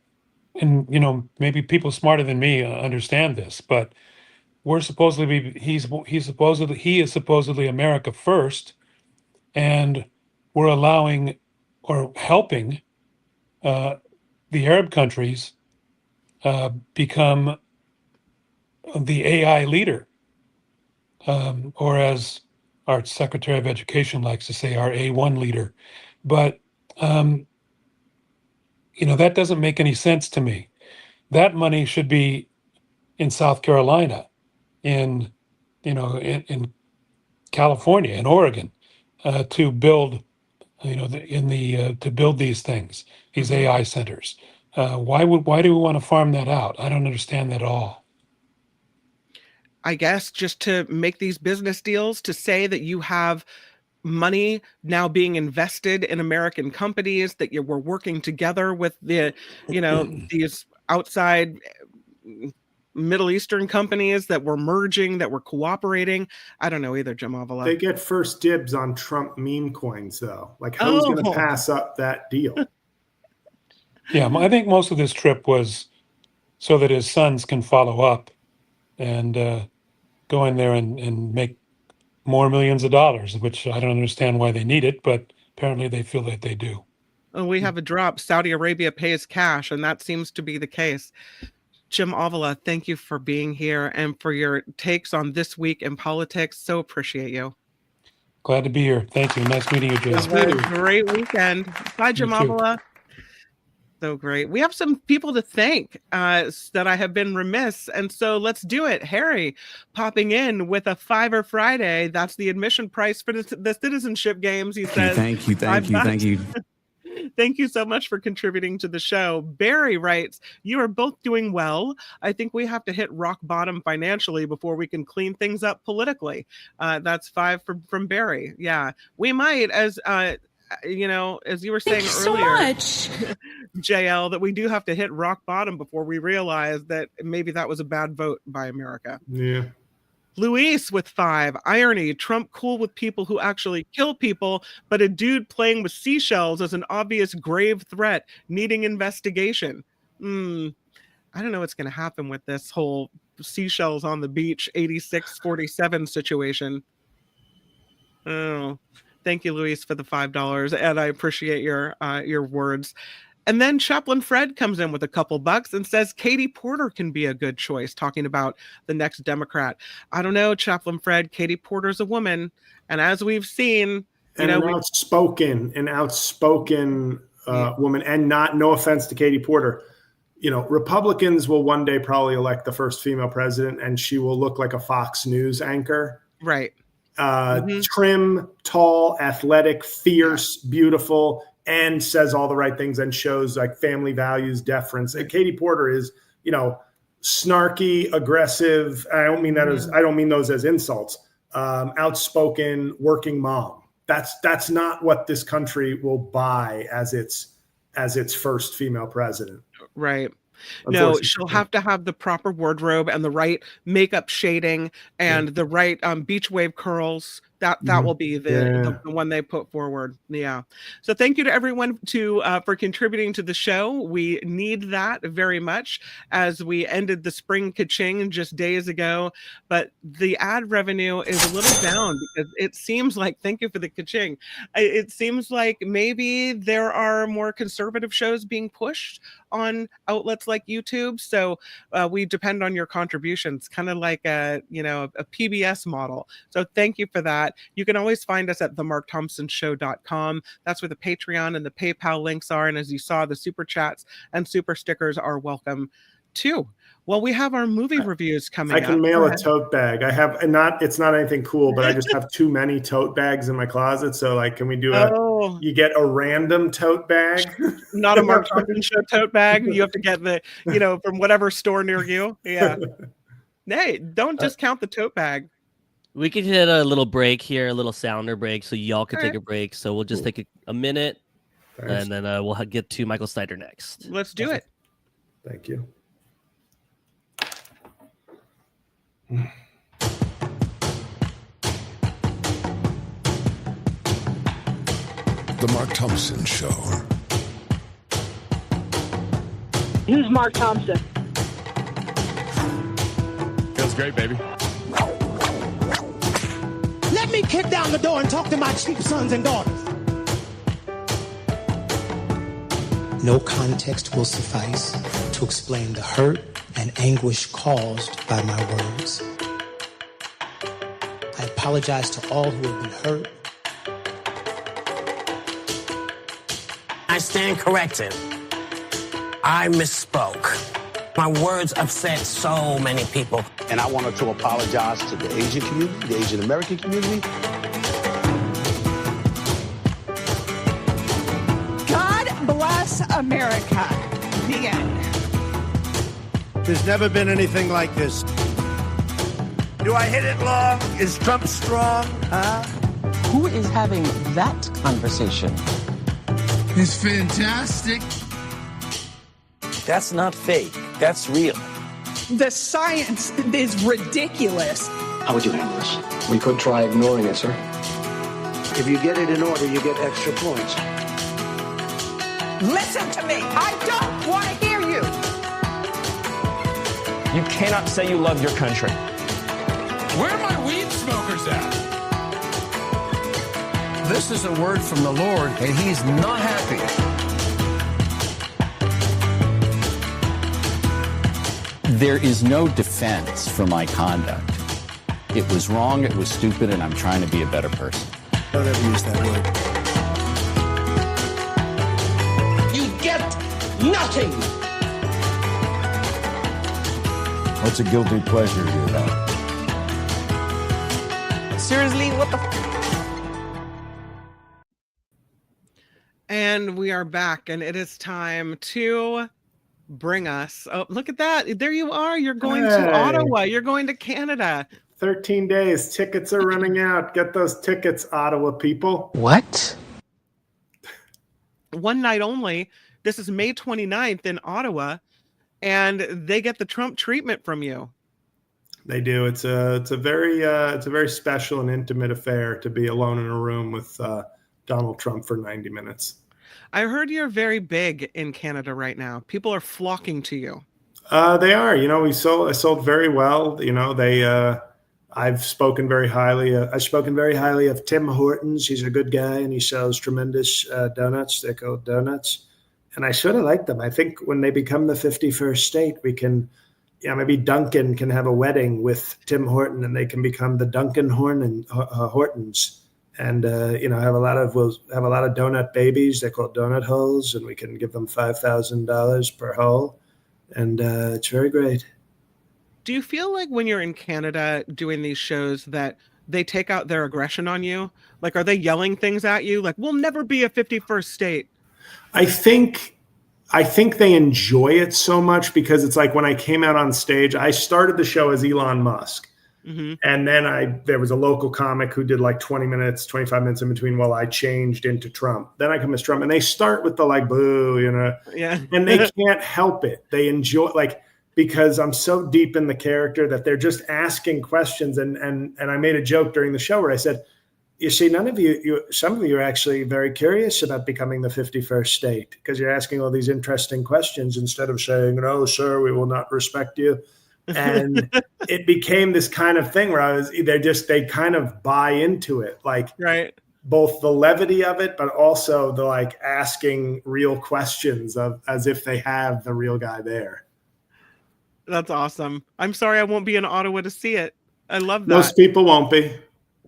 and, maybe people smarter than me understand this, but he is supposedly America first, and we're allowing or helping the Arab countries become the AI leader, or as our Secretary of Education likes to say, our A1 leader. But that doesn't make any sense to me. That money should be in South Carolina, in California, in Oregon, to build, to build these things, these AI centers. Why do we want to farm that out? I don't understand that at all. I guess just to make these business deals, to say that you have money now being invested in American companies, that we're working together with the, these outside Middle Eastern companies, that we're merging, that we're cooperating. I don't know either, Jim Avila. They get first dibs on Trump meme coins, though. Like, who's going to pass up that deal? Yeah, I think most of this trip was so that his sons can follow up and go in there and make more millions of dollars, which I don't understand why they need it, but apparently they feel that they do. Oh, we have a drop. Saudi Arabia pays cash, and that seems to be the case. Jim Avila, thank you for being here and for your takes on this week in politics. So appreciate you. Glad to be here. Thank you. Nice meeting you, Jay. Have a great weekend. Bye, Jim Avila. So great. We have some people to thank that I have been remiss. And so let's do it. Harry popping in with a $5 Friday. That's the admission price for the Citizenship games. He says, Thank you. Thank you so much for contributing to the show. Barry writes, you are both doing well. I think we have to hit rock bottom financially before we can clean things up politically. That's $5 from Barry. Yeah, we might, as you know, as you were saying earlier, so JL, that we do have to hit rock bottom before we realize that maybe that was a bad vote by America. Yeah. Luis with 5. Irony. Trump cool with people who actually kill people, but a dude playing with seashells is an obvious grave threat needing investigation. I don't know what's going to happen with this whole seashells on the beach 86-47 situation. Oh, thank you, Luis, for the $5, and I appreciate your words. And then Chaplain Fred comes in with a couple bucks and says Katie Porter can be a good choice, talking about the next Democrat. I don't know, Chaplain Fred. Katie Porter's a woman, and as we've seen, an outspoken woman, and no offense to Katie Porter, you know, Republicans will one day probably elect the first female president, and she will look like a Fox News anchor. Right. Trim, tall, athletic, fierce, beautiful, and says all the right things and shows like family values, deference. And Katie Porter is, you know, snarky, aggressive. I don't mean those as insults. Outspoken, working mom. That's not what this country will buy as its first female president. Right. No, she'll have to have the proper wardrobe and the right makeup shading and the right beach wave curls. That will be the one they put forward. Yeah. So thank you to everyone for contributing to the show. We need that very much as we ended the spring ka-ching just days ago. But the ad revenue is a little down because it seems like, thank you for the ka-ching. It seems like maybe there are more conservative shows being pushed on outlets like YouTube. So we depend on your contributions, kind of like a PBS model. So thank you for that. You can always find us at themarkthompsonshow.com. That's where the Patreon and the PayPal links are. And as you saw, the super chats and super stickers are welcome too. Well, we have our movie reviews coming up. I can mail a tote bag. I have, it's not anything cool, but I just have too many tote bags in my closet. So like, can we do you get a random tote bag? Not a Mark Thompson Show tote bag. You have to get from whatever store near you. Yeah. Hey, don't discount the tote bag. We could hit a little break here, a little sounder break, so y'all can take a break. So we'll just take a minute, and then we'll get to Michael Snyder next. Let's do it. Thank you. The Mark Thompson Show. Who's Mark Thompson? Feels great, baby. Let me kick down the door and talk to my cheap sons and daughters. No context will suffice to explain the hurt and anguish caused by my words. I apologize to all who have been hurt. I stand corrected. I misspoke. My words upset so many people. And I wanted to apologize to the Asian community, the Asian American community. God bless America. The end. There's never been anything like this. Do I hit it long? Is Trump strong? Huh? Who is having that conversation? It's fantastic. That's not fake. That's real. The science is ridiculous. How would you handle this? We could try ignoring it, sir. If you get it in order, you get extra points. Listen to me. I don't want to hear you. You cannot say you love your country. Where are my weed smokers at? This is a word from the Lord, and he's not happy. There is no defense for my conduct. It was wrong, it was stupid, and I'm trying to be a better person. Don't ever use that word. You get nothing. What's a guilty pleasure to you, though? Seriously, what the And we are back, and it is time to bring us. Oh, look at that. There you are. You're going to Ottawa. You're going to Canada. 13 days. Tickets are running out. Get those tickets, Ottawa people. What? One night only. This is May 29th in Ottawa, and they get the Trump treatment from you. They do. It's a very special and intimate affair to be alone in a room with Donald Trump for 90 minutes. I heard you're very big in Canada right now. People are flocking to you. They are. I sold very well. I've spoken very highly. I've spoken very highly of Tim Hortons. He's a good guy, and he sells tremendous donuts. They're called donuts, and I sort of like them. I think when they become the 51st state, we can, maybe Duncan can have a wedding with Tim Horton, and they can become the Duncan Hortons. And have a lot of donut babies. They're called donut holes, and we can give them $5,000 per hole, and it's very great. Do you feel like when you're in Canada doing these shows that they take out their aggression on you? Like, are they yelling things at you? Like, we'll never be a 51st state. I think they enjoy it so much because it's like when I came out on stage, I started the show as Elon Musk. Mm-hmm. And then there was a local comic who did like 20 minutes, 25 minutes in between while I changed into Trump. Then I come as Trump, and they start with the like, boo, Yeah. And they can't help it. They enjoy, because I'm so deep in the character that they're just asking questions. And I made a joke during the show where I said, you see, some of you are actually very curious about becoming the 51st state because you're asking all these interesting questions instead of saying, no, sir, we will not respect you. And it became this kind of thing where they kind of buy into it, right. Both the levity of it, but also the asking real questions as if they have the real guy there. That's awesome. I'm sorry I won't be in Ottawa to see it. I love that. Most people won't be.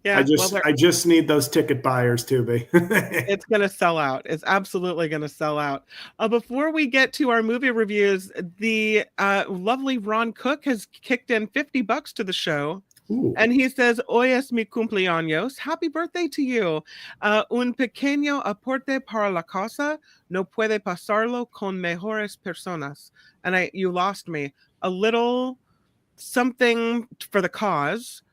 Yeah, I just need those ticket buyers to be. It's going to sell out. It's absolutely going to sell out. Before we get to our movie reviews, the lovely Ron Cook has kicked in $50 to the show. Ooh. And he says, hoy es mi cumpleaños. Happy birthday to you. Un pequeño aporte para la casa. No puede pasarlo con mejores personas. And you lost me. A little something for the cause.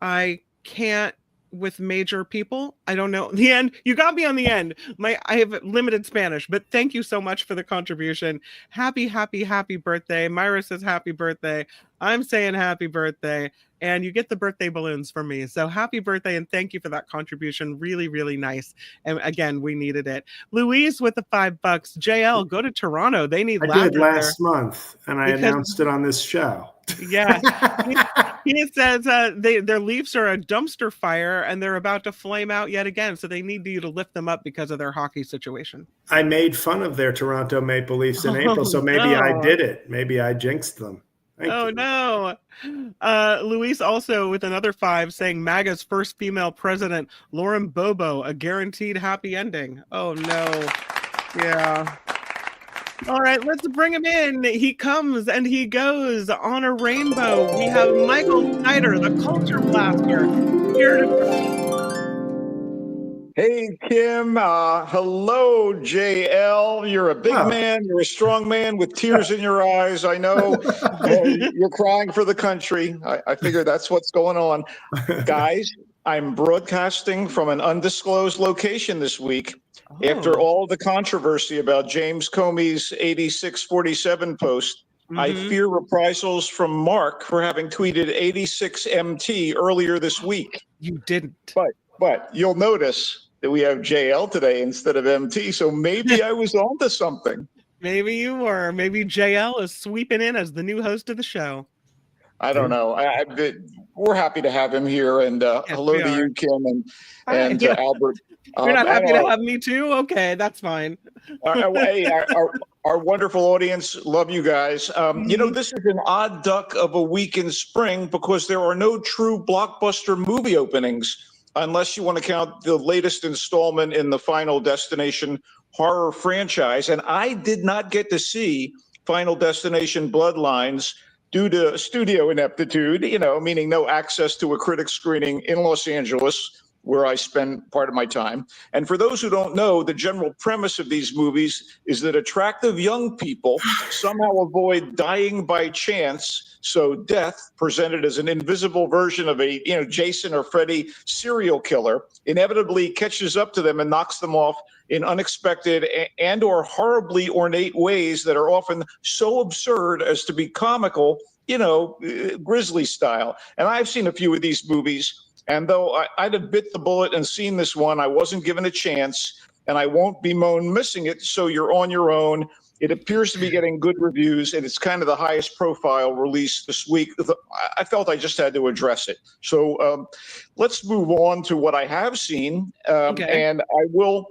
I can't with major people. I don't know. The end. You got me on the end. I have limited Spanish, but thank you so much for the contribution. Happy birthday. Myra says happy birthday. I'm saying happy birthday. And you get the birthday balloons from me. So happy birthday and thank you for that contribution. Really, really nice. And again, we needed it. Louise with the $5. JL, go to Toronto. They need laughter. I did last month, and I announced it on this show. Yeah. He says their Leafs are a dumpster fire and they're about to flame out yet again. So they need you to lift them up because of their hockey situation. I made fun of their Toronto Maple Leafs in April, so maybe I did it. Maybe I jinxed them. Thank you. No. Luis also with another 5 saying MAGA's first female president, Lauren Bobo, a guaranteed happy ending. Oh, no. Yeah. All right, let's bring him in. He comes and he goes on a rainbow. We have Michael Snyder, the culture blaster, here to... Hey, Kim. Hello, JL. You're a big man. You're a strong man with tears in your eyes. I know you're crying for the country. I figure that's what's going on. Guys, I'm broadcasting from an undisclosed location this week. After all the controversy about James Comey's 8647 post, I fear reprisals from Mark for having tweeted 86MT earlier this week. You didn't. But you'll notice that we have JL today instead of MT. So maybe I was onto something. Maybe you were. Maybe JL is sweeping in as the new host of the show. I don't know. We're happy to have him here, and hello to you, Kim, and Albert. You're not happy to have me too? Okay, that's fine. Our wonderful audience, love you guys. You know, this is an odd duck of a week in spring because there are no true blockbuster movie openings, unless you want to count the latest installment in the Final Destination horror franchise. And I did not get to see Final Destination Bloodlines due to studio ineptitude, you know, meaning no access to a critic screening in Los Angeles, where I spend part of my time. And for those who don't know, the general premise of these movies is that attractive young people somehow avoid dying by chance. So death, presented as an invisible version of a, Jason or Freddy serial killer, inevitably catches up to them and knocks them off in unexpected and or horribly ornate ways that are often so absurd as to be comical, Grizzly style. And I've seen a few of these movies. And though I'd have bit the bullet and seen this one, I wasn't given a chance, and I won't bemoan missing it. So you're on your own. It appears to be getting good reviews, and it's kind of the highest profile release this week. I felt I just had to address it. So let's move on to what I have seen. And I will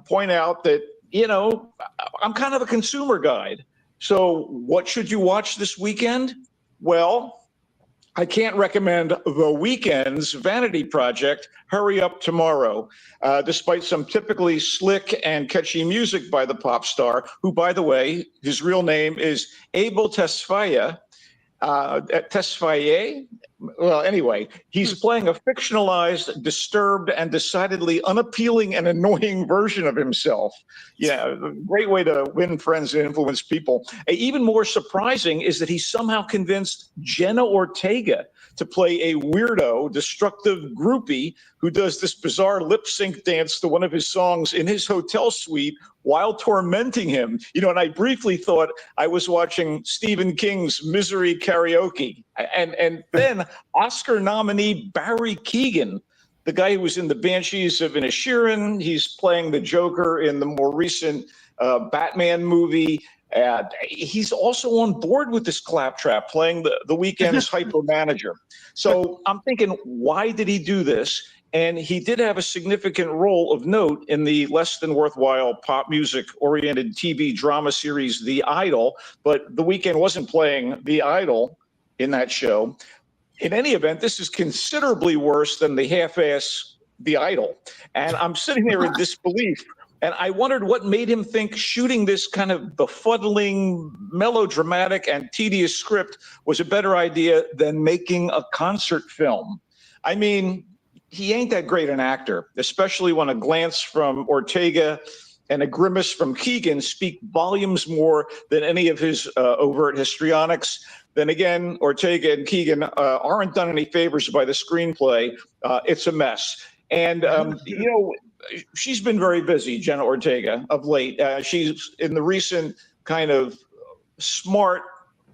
point out that, I'm kind of a consumer guide. So what should you watch this weekend? Well, I can't recommend The Weeknd's vanity project, Hurry Up Tomorrow, despite some typically slick and catchy music by the pop star, who, by the way, his real name is Abel Tesfaye. Well, anyway, he's playing a fictionalized, disturbed, and decidedly unappealing and annoying version of himself. Yeah, a great way to win friends and influence people. Even more surprising is that he somehow convinced Jenna Ortega to play a weirdo, destructive groupie who does this bizarre lip sync dance to one of his songs in his hotel suite while tormenting him. And I briefly thought I was watching Stephen King's Misery Karaoke. And then Oscar nominee Barry Keoghan, the guy who was in the Banshees of Inisherin, he's playing the Joker in the more recent Batman movie. He's also on board with this claptrap, playing the Weeknd's hyper manager. So I'm thinking, why did he do this? And he did have a significant role of note in the less than worthwhile pop music oriented TV drama series, The Idol. But The Weeknd wasn't playing The Idol in that show. In any event, this is considerably worse than the half-ass The Idol. And I'm sitting there in disbelief. And I wondered what made him think shooting this kind of befuddling, melodramatic, and tedious script was a better idea than making a concert film. I mean, he ain't that great an actor, especially when a glance from Ortega and a grimace from Keoghan speak volumes more than any of his overt histrionics. Then again, Ortega and Keoghan aren't done any favors by the screenplay. It's a mess. And, she's been very busy, Jenna Ortega, of late. She's in the recent kind of smart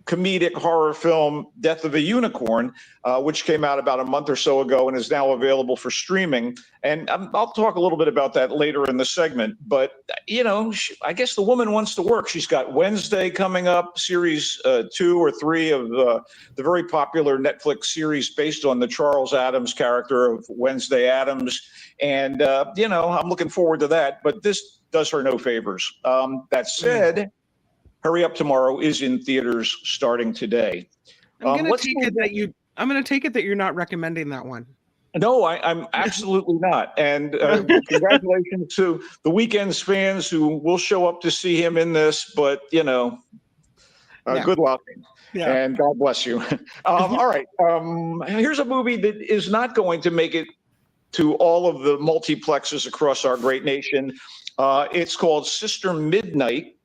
comedic horror film Death of a Unicorn, which came out about a month or so ago and is now available for streaming. And I'll talk a little bit about that later in the segment. But, I guess the woman wants to work. She's got Wednesday coming up, series 2 or 3 of the very popular Netflix series based on the Charles Addams character of Wednesday Addams. And, I'm looking forward to that. But this does her no favors. That said, Hurry Up Tomorrow is in theaters starting today. I'm going to take it that you're not recommending that one. No, I'm absolutely not. And congratulations to the Weeknd's fans who will show up to see him in this. But, good luck. Yeah. And God bless you. All right. Here's a movie that is not going to make it to all of the multiplexes across our great nation. It's called Sister Midnight.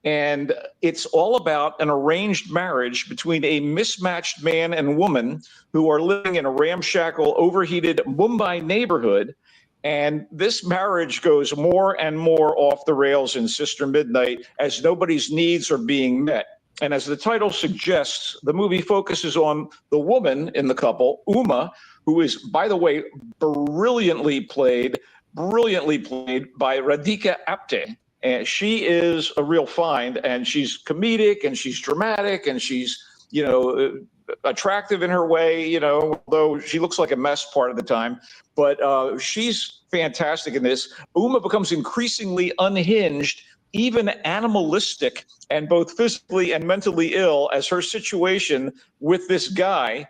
And it's all about an arranged marriage between a mismatched man and woman who are living in a ramshackle, overheated Mumbai neighborhood. And this marriage goes more and more off the rails in Sister Midnight as nobody's needs are being met. And as the title suggests, the movie focuses on the woman in the couple, Uma, who is, by the way, brilliantly played brilliantly played by Radhika Apte. And she is a real find, and she's comedic and she's dramatic and she's, attractive in her way, although she looks like a mess part of the time. But she's fantastic in this. Uma becomes increasingly unhinged, even animalistic, and both physically and mentally ill as her situation with this guy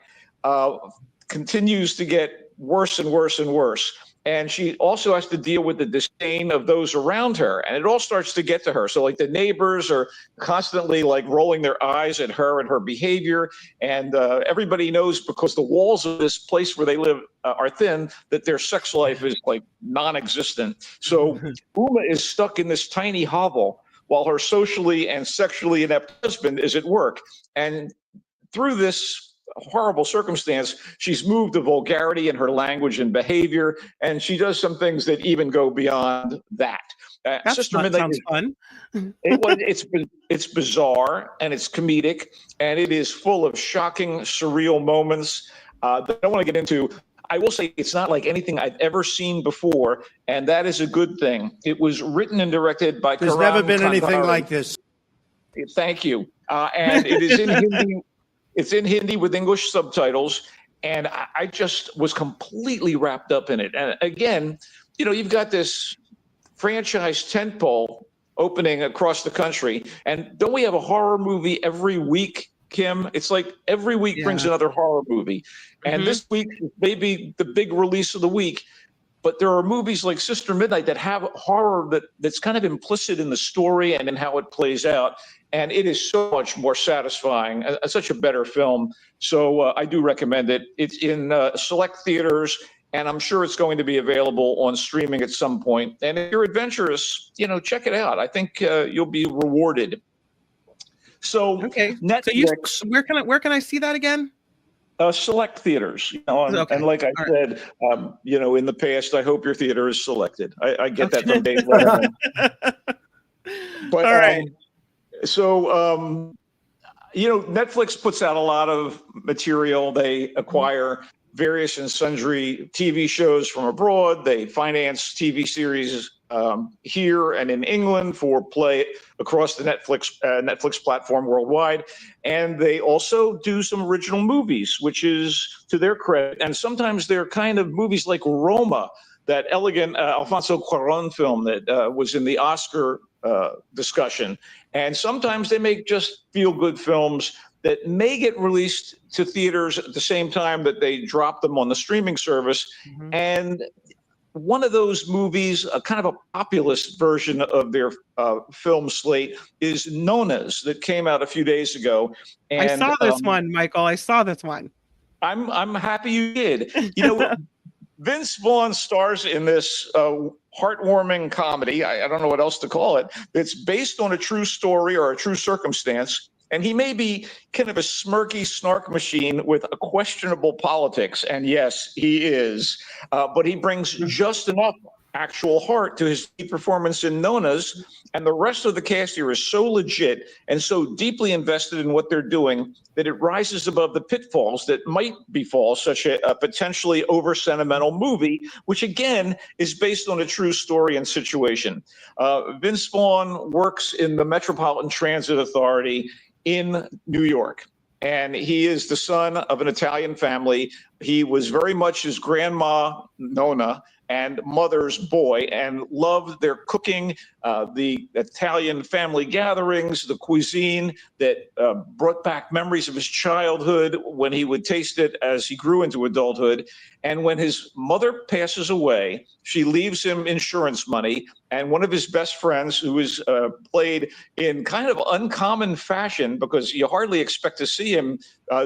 continues to get worse and worse and worse. And she also has to deal with the disdain of those around her. And it all starts to get to her. So like the neighbors are constantly like rolling their eyes at her and her behavior. And everybody knows, because the walls of this place where they live are thin, that their sex life is like non-existent. So Uma is stuck in this tiny hovel while her socially and sexually inept husband is at work. And through this horrible circumstance, she's moved to vulgarity in her language and behavior, and she does some things that even go beyond that. Sister Midnight sounds fun. It's bizarre and it's comedic, and it is full of shocking, surreal moments that I don't want to get into. I will say it's not like anything I've ever seen before, and that is a good thing. It was written and directed by There's Karan never been anything Kandhari. like this. Thank you. And it is in Hindi. It's in Hindi with English subtitles, and I just was completely wrapped up in it. And again, you've got this franchise tentpole opening across the country, and don't we have a horror movie every week, Kim? It's like every week brings another horror movie. And this week may be the big release of the week, but there are movies like Sister Midnight that have horror that's kind of implicit in the story and in how it plays out. And it is so much more satisfying, such a better film. So I do recommend it. It's in select theaters, and I'm sure it's going to be available on streaming at some point. And if you're adventurous, check it out. I think you'll be rewarded. So Netflix. So where can I see that again? Select theaters, and like I said, in the past, I hope your theater is selected. I get that from Dave Letterman. But all right. Netflix puts out a lot of material. They acquire various and sundry TV shows from abroad. They finance TV series here and in England for play across the Netflix platform worldwide. And they also do some original movies, which is to their credit. And sometimes they're kind of movies like Roma, that elegant Alfonso Cuarón film that was in the Oscar discussion. And sometimes they make just feel-good films that may get released to theaters at the same time that they drop them on the streaming service. And one of those movies, a kind of a populist version of their film slate, is Nonas, that came out a few days ago. And, I saw this one, Michael. I saw this one. I'm happy you did. Vince Vaughn stars in this heartwarming comedy. I don't know what else to call it. It's based on a true story or a true circumstance. And he may be kind of a smirky snark machine with a questionable politics. And yes, he is. But he brings just enough actual heart to his performance in Nonas. And the rest of the cast here is so legit and so deeply invested in what they're doing that it rises above the pitfalls that might befall such a potentially over-sentimental movie, which again is based on a true story and situation. Vince Vaughn works in the Metropolitan Transit Authority in New York. And he is the son of an Italian family. He was very much his grandma, Nonna, and mother's boy, and loved their cooking, the Italian family gatherings, the cuisine that brought back memories of his childhood when he would taste it as he grew into adulthood. And when his mother passes away, she leaves him insurance money. And one of his best friends, who is played in kind of uncommon fashion, because you hardly expect to see him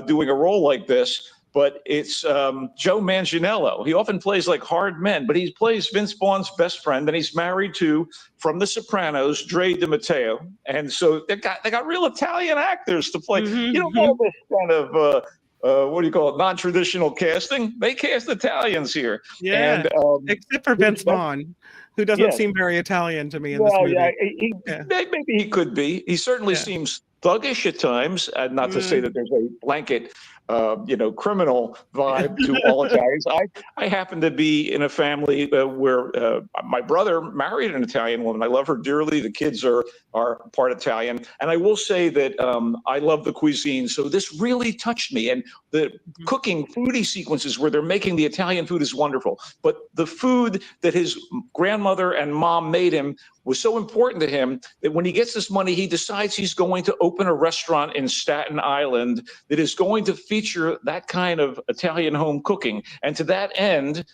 doing a role like this, but it's Joe Manganiello. He often plays like hard men, but he plays Vince Vaughn's best friend, and he's married to, from The Sopranos, Dre DiMatteo. And so they got real Italian actors to play. All this kind of what do you call it, non-traditional casting. They cast Italians here. Yeah, and, except for Vince Vaughn, who doesn't seem very Italian to me in this movie. Maybe he could be. He certainly seems thuggish at times, not to say that there's a blanket, criminal vibe to all Italians. I happen to be in a family where my brother married an Italian woman. I love her dearly. The kids are part Italian. And I will say that I love the cuisine. So this really touched me. And the cooking foodie sequences where they're making the Italian food is wonderful. But the food that his grandmother and mom made him was so important to him that when he gets this money, he decides he's going to open a restaurant in Staten Island that is going to feature that kind of Italian home cooking. And to that end,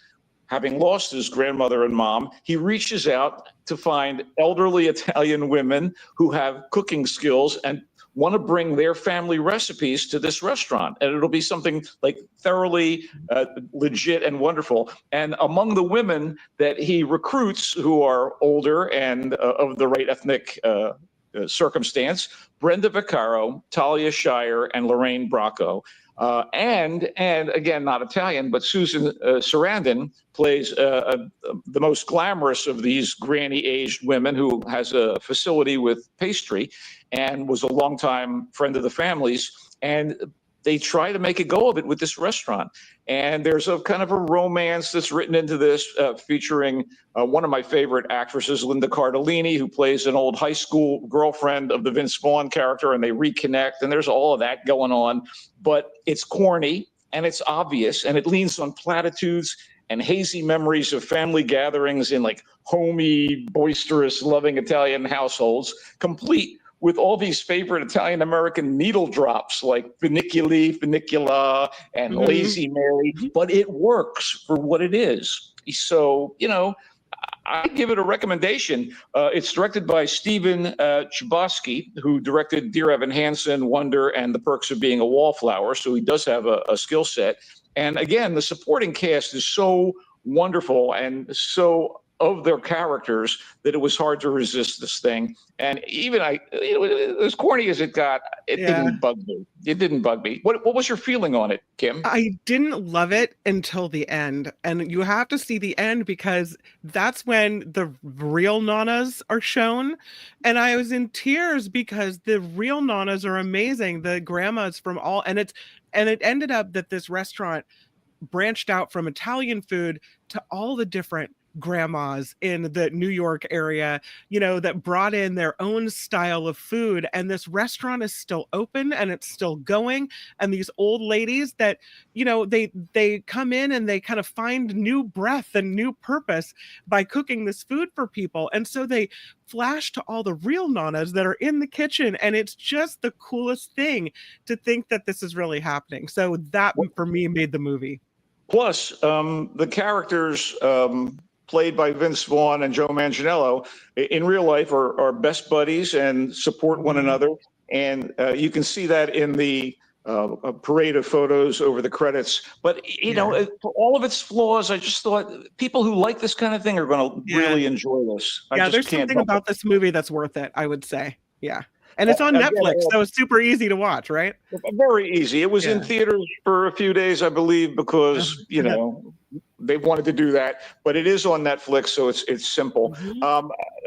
having lost his grandmother and mom, he reaches out to find elderly Italian women who have cooking skills and want to bring their family recipes to this restaurant. And it'll be something like thoroughly legit and wonderful. And among the women that he recruits who are older and of the right ethnic circumstance, Brenda Vaccaro, Talia Shire, and Lorraine Bracco. And again, not Italian, but Susan Sarandon plays the most glamorous of these granny-aged women who has a facility with pastry and was a longtime friend of the family's. And they try to make a go of it with this restaurant. And there's a kind of a romance that's written into this, featuring one of my favorite actresses, Linda Cardellini, who plays an old high school girlfriend of the Vince Vaughn character, and they reconnect, and there's all of that going on. But it's corny, and it's obvious, and it leans on platitudes and hazy memories of family gatherings in like homey, boisterous, loving Italian households, complete with all these favorite Italian-American needle drops like Funicula, and Lazy Mary, but it works for what it is. So, I give it a recommendation. It's directed by Steven Chbosky, who directed Dear Evan Hansen, Wonder, and The Perks of Being a Wallflower, so he does have a skill set. And again, the supporting cast is so wonderful and so of their characters that it was hard to resist this thing. And even as corny as it got, it didn't bug me. It didn't bug me. What was your feeling on it, Kim? I didn't love it until the end. And you have to see the end because that's when the real nanas are shown. And I was in tears because the real nanas are amazing. The grandmas from all, and it ended up that this restaurant branched out from Italian food to all the different grandmas in the New York area, that brought in their own style of food. And this restaurant is still open and it's still going. And these old ladies that, they come in and they kind of find new breath and new purpose by cooking this food for people. And so they flash to all the real nanas that are in the kitchen. And it's just the coolest thing to think that this is really happening. So that for me made the movie. Plus, the characters played by Vince Vaughn and Joe Manganiello in real life are best buddies and support one another. And you can see that in the parade of photos over the credits. But, for all of its flaws, I just thought people who like this kind of thing are going to really enjoy this. There's something about this movie that's worth it, I would say. Yeah. And it's on Netflix, so it's super easy to watch, right? Very easy. It was in theaters for a few days, I believe, because, they wanted to do that. But it is on Netflix, so it's simple.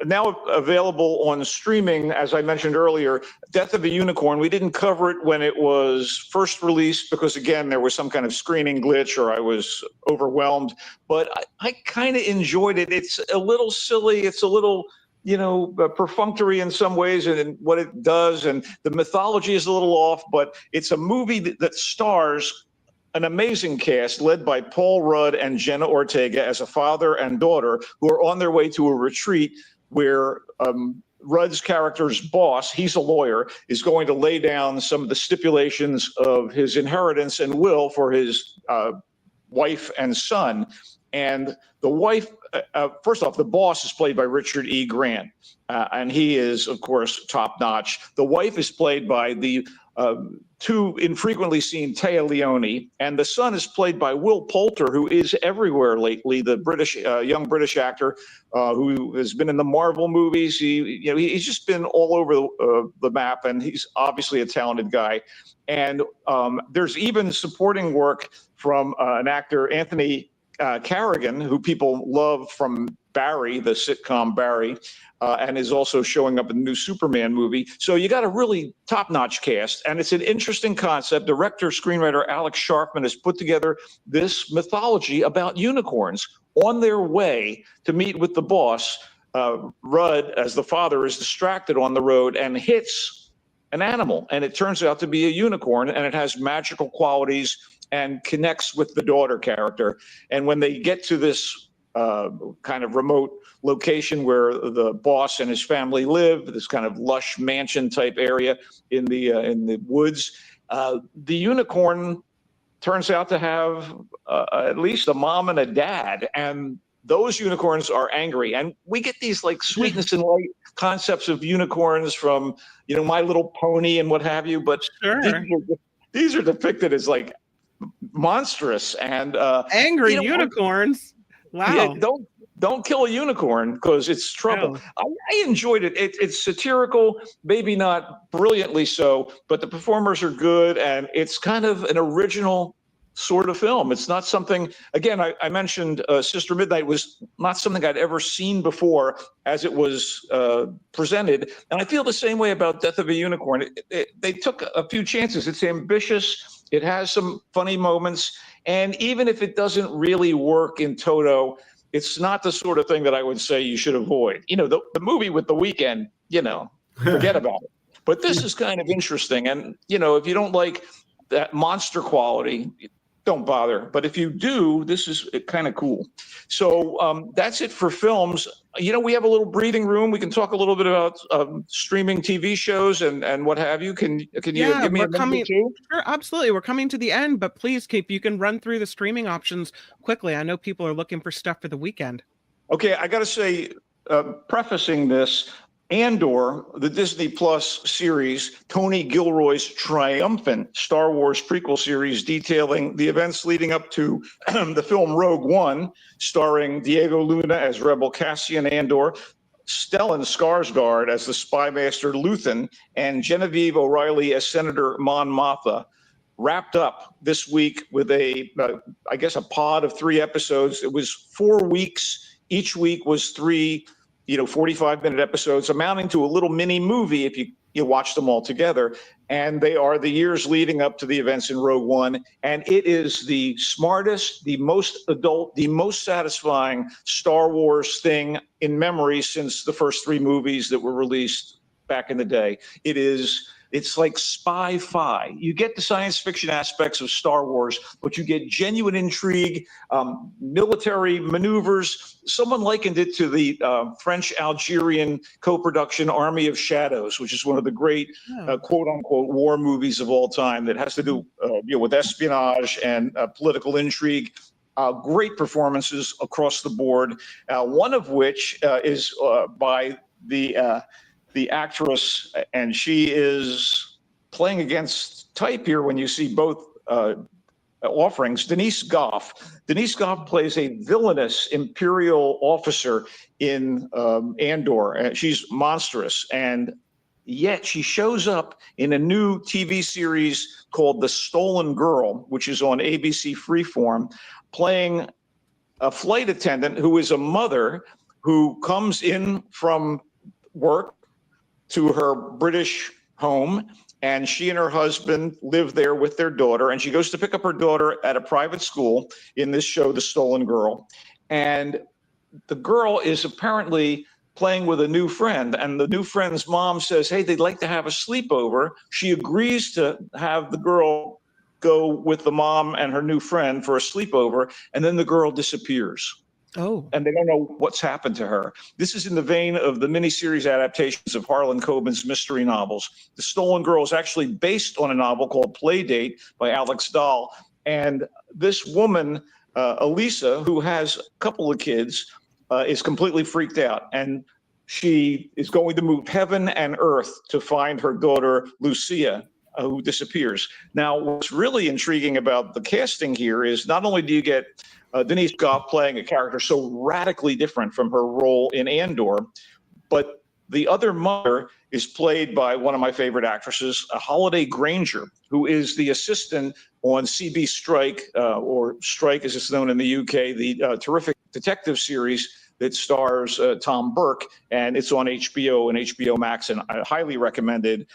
Now available on streaming, as I mentioned earlier, Death of a Unicorn. We didn't cover it when it was first released because, again, there was some kind of screening glitch or I was overwhelmed. But I kind of enjoyed it. It's a little silly. It's a little perfunctory in some ways and what it does. And the mythology is a little off, but it's a movie that stars an amazing cast led by Paul Rudd and Jenna Ortega as a father and daughter who are on their way to a retreat where Rudd's character's boss, he's a lawyer, is going to lay down some of the stipulations of his inheritance and will for his wife and son. And the wife, first off, the boss is played by Richard E. Grant, and he is, of course, top notch. The wife is played by the too infrequently seen Téa Leoni, and the son is played by Will Poulter, who is everywhere lately, the British young British actor who has been in the Marvel movies. He's just been all over the map, and he's obviously a talented guy. And there's even supporting work from an actor, Anthony Carrigan, who people love from Barry, the sitcom Barry, and is also showing up in the new Superman movie. So you got a really top-notch cast, and it's an interesting concept. Director, screenwriter Alex Sharpman has put together this mythology about unicorns on their way to meet with the boss. Rudd, as the father, is distracted on the road and hits an animal, and it turns out to be a unicorn, and it has magical qualities and connects with the daughter character. And when they get to this kind of remote location where the boss and his family live, this kind of lush mansion type area in the woods, the unicorn turns out to have at least a mom and a dad, and those unicorns are angry. And we get these like sweetness and light concepts of unicorns from, My Little Pony and what have you, but these are depicted as like monstrous and angry unicorns. Wow. Yeah, don't kill a unicorn because it's trouble. No. I enjoyed it. It's satirical, maybe not brilliantly so, but the performers are good, and it's kind of an original sort of film. It's not something, again, I mentioned Sister Midnight was not something I'd ever seen before as it was presented. And I feel the same way about Death of a Unicorn. They took a few chances. It's ambitious. It has some funny moments. And even if it doesn't really work in toto, it's not the sort of thing that I would say you should avoid. The movie with The Weeknd, forget about it. But this is kind of interesting. And, if you don't like that monster quality, don't bother. But if you do, this is kind of cool. So that's it for films. We have a little breathing room. We can talk a little bit about streaming TV shows and what have you. Can you give me a minute or two? Sure, absolutely. We're coming to the end, but please, you can run through the streaming options quickly. I know people are looking for stuff for the weekend. Okay, I got to say, prefacing this, Andor, the Disney Plus series, Tony Gilroy's triumphant Star Wars prequel series detailing the events leading up to the film Rogue One, starring Diego Luna as Rebel Cassian Andor, Stellan Skarsgård as the spy master Luthen, and Genevieve O'Reilly as Senator Mon Mothma, wrapped up this week with a pod of 3 episodes. It was 4 weeks. Each week was 3 45-minute episodes, amounting to a little mini movie if you watch them all together. And they are the years leading up to the events in Rogue One. And it is the smartest, the most adult, the most satisfying Star Wars thing in memory since the first 3 movies that were released back in the day. It's like spy-fi. You get the science fiction aspects of Star Wars, but you get genuine intrigue, military maneuvers. Someone likened it to the French-Algerian co-production Army of Shadows, which is one of the great quote-unquote war movies of all time that has to do with espionage and political intrigue. Great performances across the board, one of which is by the actress, and she is playing against type here when you see both offerings. Denise Gough. Denise Gough plays a villainous Imperial officer in Andor, and she's monstrous. And yet she shows up in a new TV series called The Stolen Girl, which is on ABC Freeform, playing a flight attendant who is a mother who comes in from work to her British home, and she and her husband live there with their daughter, and she goes to pick up her daughter at a private school in this show, The Stolen Girl. And the girl is apparently playing with a new friend, and the new friend's mom says, hey, they'd like to have a sleepover. She agrees to have the girl go with the mom and her new friend for a sleepover, and then the girl disappears. Oh. And they don't know what's happened to her. This is in the vein of the miniseries adaptations of Harlan Coben's mystery novels. The Stolen Girl is actually based on a novel called Playdate by Alex Dahl. And this woman, Elisa, who has a couple of kids, is completely freaked out. And she is going to move heaven and earth to find her daughter, Lucia, who disappears. Now, what's really intriguing about the casting here is not only do you get Denise Gough playing a character so radically different from her role in Andor, but the other mother is played by one of my favorite actresses, Holiday Granger, who is the assistant on CB Strike, or Strike as it's known in the UK, the terrific detective series that stars Tom Burke, and it's on HBO and HBO Max, and I highly recommended.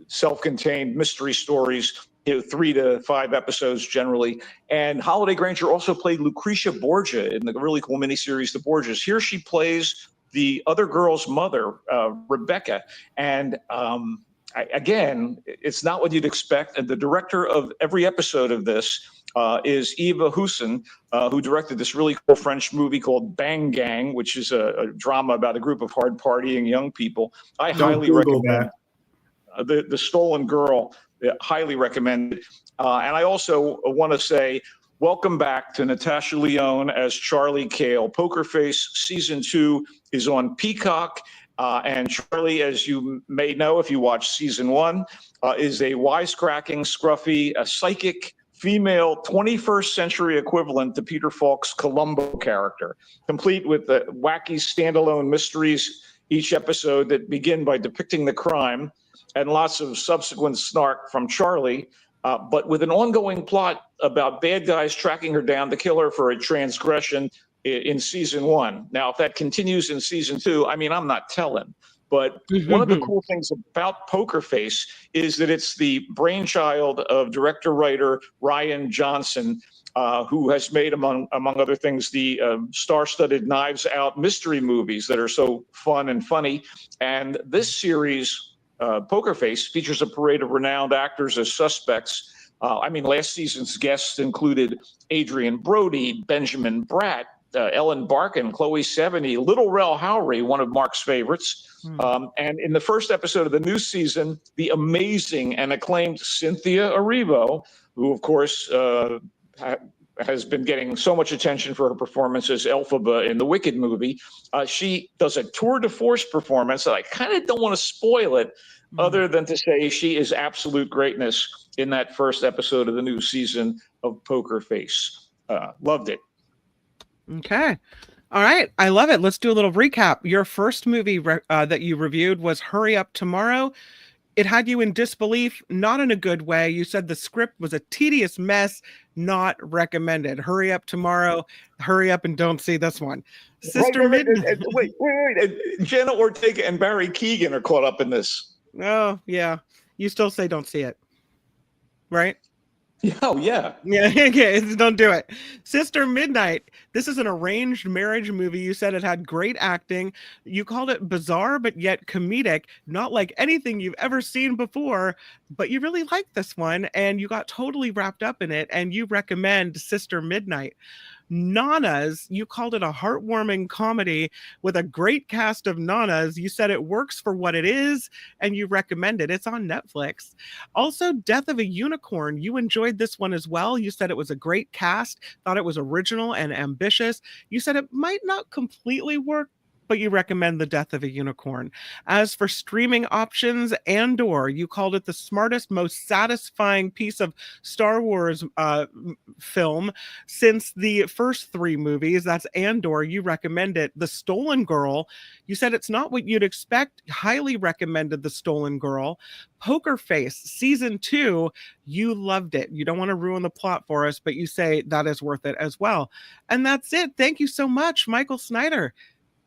Self-contained mystery stories, 3 to 5 episodes generally. And Holiday Granger also played Lucretia Borgia in the really cool miniseries The Borgias. Here she plays the other girl's mother, Rebecca, and again, it's not what you'd expect. And the director of every episode of this is Eva Husson, who directed this really cool French movie called Bang Gang, which is a drama about a group of hard partying young people. I highly recommend the Stolen Girl. Highly recommended. And I also want to say welcome back to Natasha Lyonne as Charlie Cale. Poker Face Season 2 is on Peacock. And Charlie, as you may know if you watched Season 1, is a wisecracking, scruffy, a psychic female 21st century equivalent to Peter Falk's Columbo character, complete with the wacky standalone mysteries each episode that begin by depicting the crime and lots of subsequent snark from Charlie, but with an ongoing plot about bad guys tracking her down to kill her for a transgression in Season 1. Now, if that continues in Season 2, I mean, I'm not telling. But one of the cool things about Poker Face is that it's the brainchild of director-writer Rian Johnson, who has made, among other things, the star-studded Knives Out mystery movies that are so fun and funny. And this series, Poker Face, features a parade of renowned actors as suspects. I mean, last season's guests included Adrian Brody, Benjamin Bratt, Ellen Barkin, Chloe Sevigny, Little Rel Howery, one of Mark's favorites. And in the first episode of the new season, the amazing and acclaimed Cynthia Erivo, who, of course, has been getting so much attention for her performance as Elphaba in the Wicked movie. She does a tour de force performance that I kind of don't want to spoil it, other than to say she is absolute greatness in that first episode of the new season of Poker Face. Loved it. Okay. All right. I love it. Let's do a little recap. Your first movie that you reviewed was Hurry Up Tomorrow. It had you in disbelief, not in a good way. You said the script was a tedious mess, not recommended. Hurry Up Tomorrow. Hurry up and don't see this one. Sister Midnight. Wait. Jenna Ortega and Barry Keoghan are caught up in this. Oh, yeah. You still say don't see it. Right? Oh, yeah. Yeah, okay, don't do it. Sister Midnight. This is an arranged marriage movie. You said it had great acting. You called it bizarre, but yet comedic, not like anything you've ever seen before, but you really liked this one, and you got totally wrapped up in it, and you recommend Sister Midnight. Nanas, you called it a heartwarming comedy with a great cast of nanas. You said it works for what it is, and you recommend it. It's on Netflix. Also, Death of a Unicorn. You enjoyed this one as well. You said it was a great cast, thought it was original and ambitious. You said it might not completely work, but you recommend The Death of a Unicorn. As for streaming options, Andor, you called it the smartest, most satisfying piece of Star Wars film since the first 3 movies. That's Andor. You recommend it. The Stolen Girl, you said it's not what you'd expect. Highly recommended The Stolen Girl. Poker Face Season 2, you loved it. You don't want to ruin the plot for us, but you say that is worth it as well. And that's it. Thank you so much, Michael Snyder.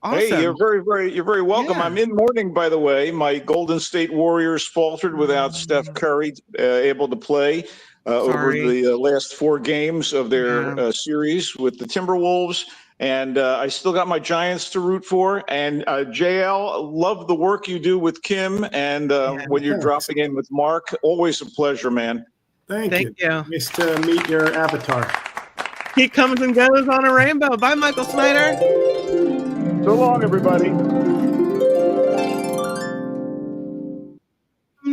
Awesome. Hey, you're very welcome. Yeah. I'm in mourning, by the way. My Golden State Warriors faltered without Steph Curry able to play over the last 4 games of their series with the Timberwolves. And I still got my Giants to root for. And JL, love the work you do with Kim. And when you're dropping in with Mark, always a pleasure, man. Thank you. Nice to meet your avatar. He comes and goes on a rainbow. Bye, Michael Snyder. So long, everybody.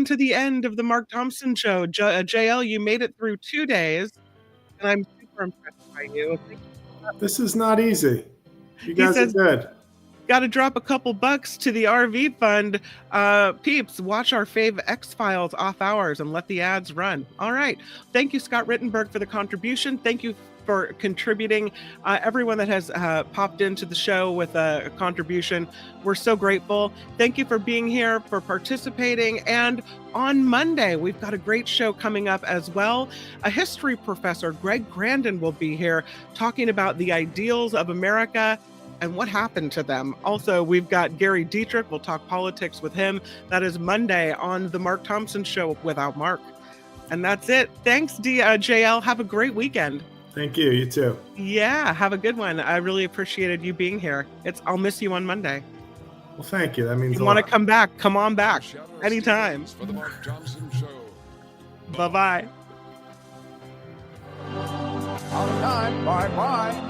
To the end of the Mark Thompson show. JL, you made it through 2 days, and I'm super impressed by you. This is not easy. You guys are good. Got to drop a couple bucks to the RV fund. Peeps, watch our fave X-Files off hours and let the ads run. All right. Thank you, Scott Rittenberg, for the contribution. Thank you for contributing. Everyone that has popped into the show with a contribution, we're so grateful. Thank you for being here, for participating. And on Monday, we've got a great show coming up as well. A history professor, Greg Grandin, will be here talking about the ideals of America and what happened to them. Also, we've got Gary Dietrich. We'll talk politics with him. That is Monday on the Mark Thompson Show without Mark. And that's it. Thanks, JL. Have a great weekend. Thank you. You too. Yeah, have a good one. I really appreciated you being here. I'll miss you on Monday. Well, thank you. That means you want to come back? Come on back anytime. For the Mark Thompson Show. Bye-bye. All the time. Bye-bye.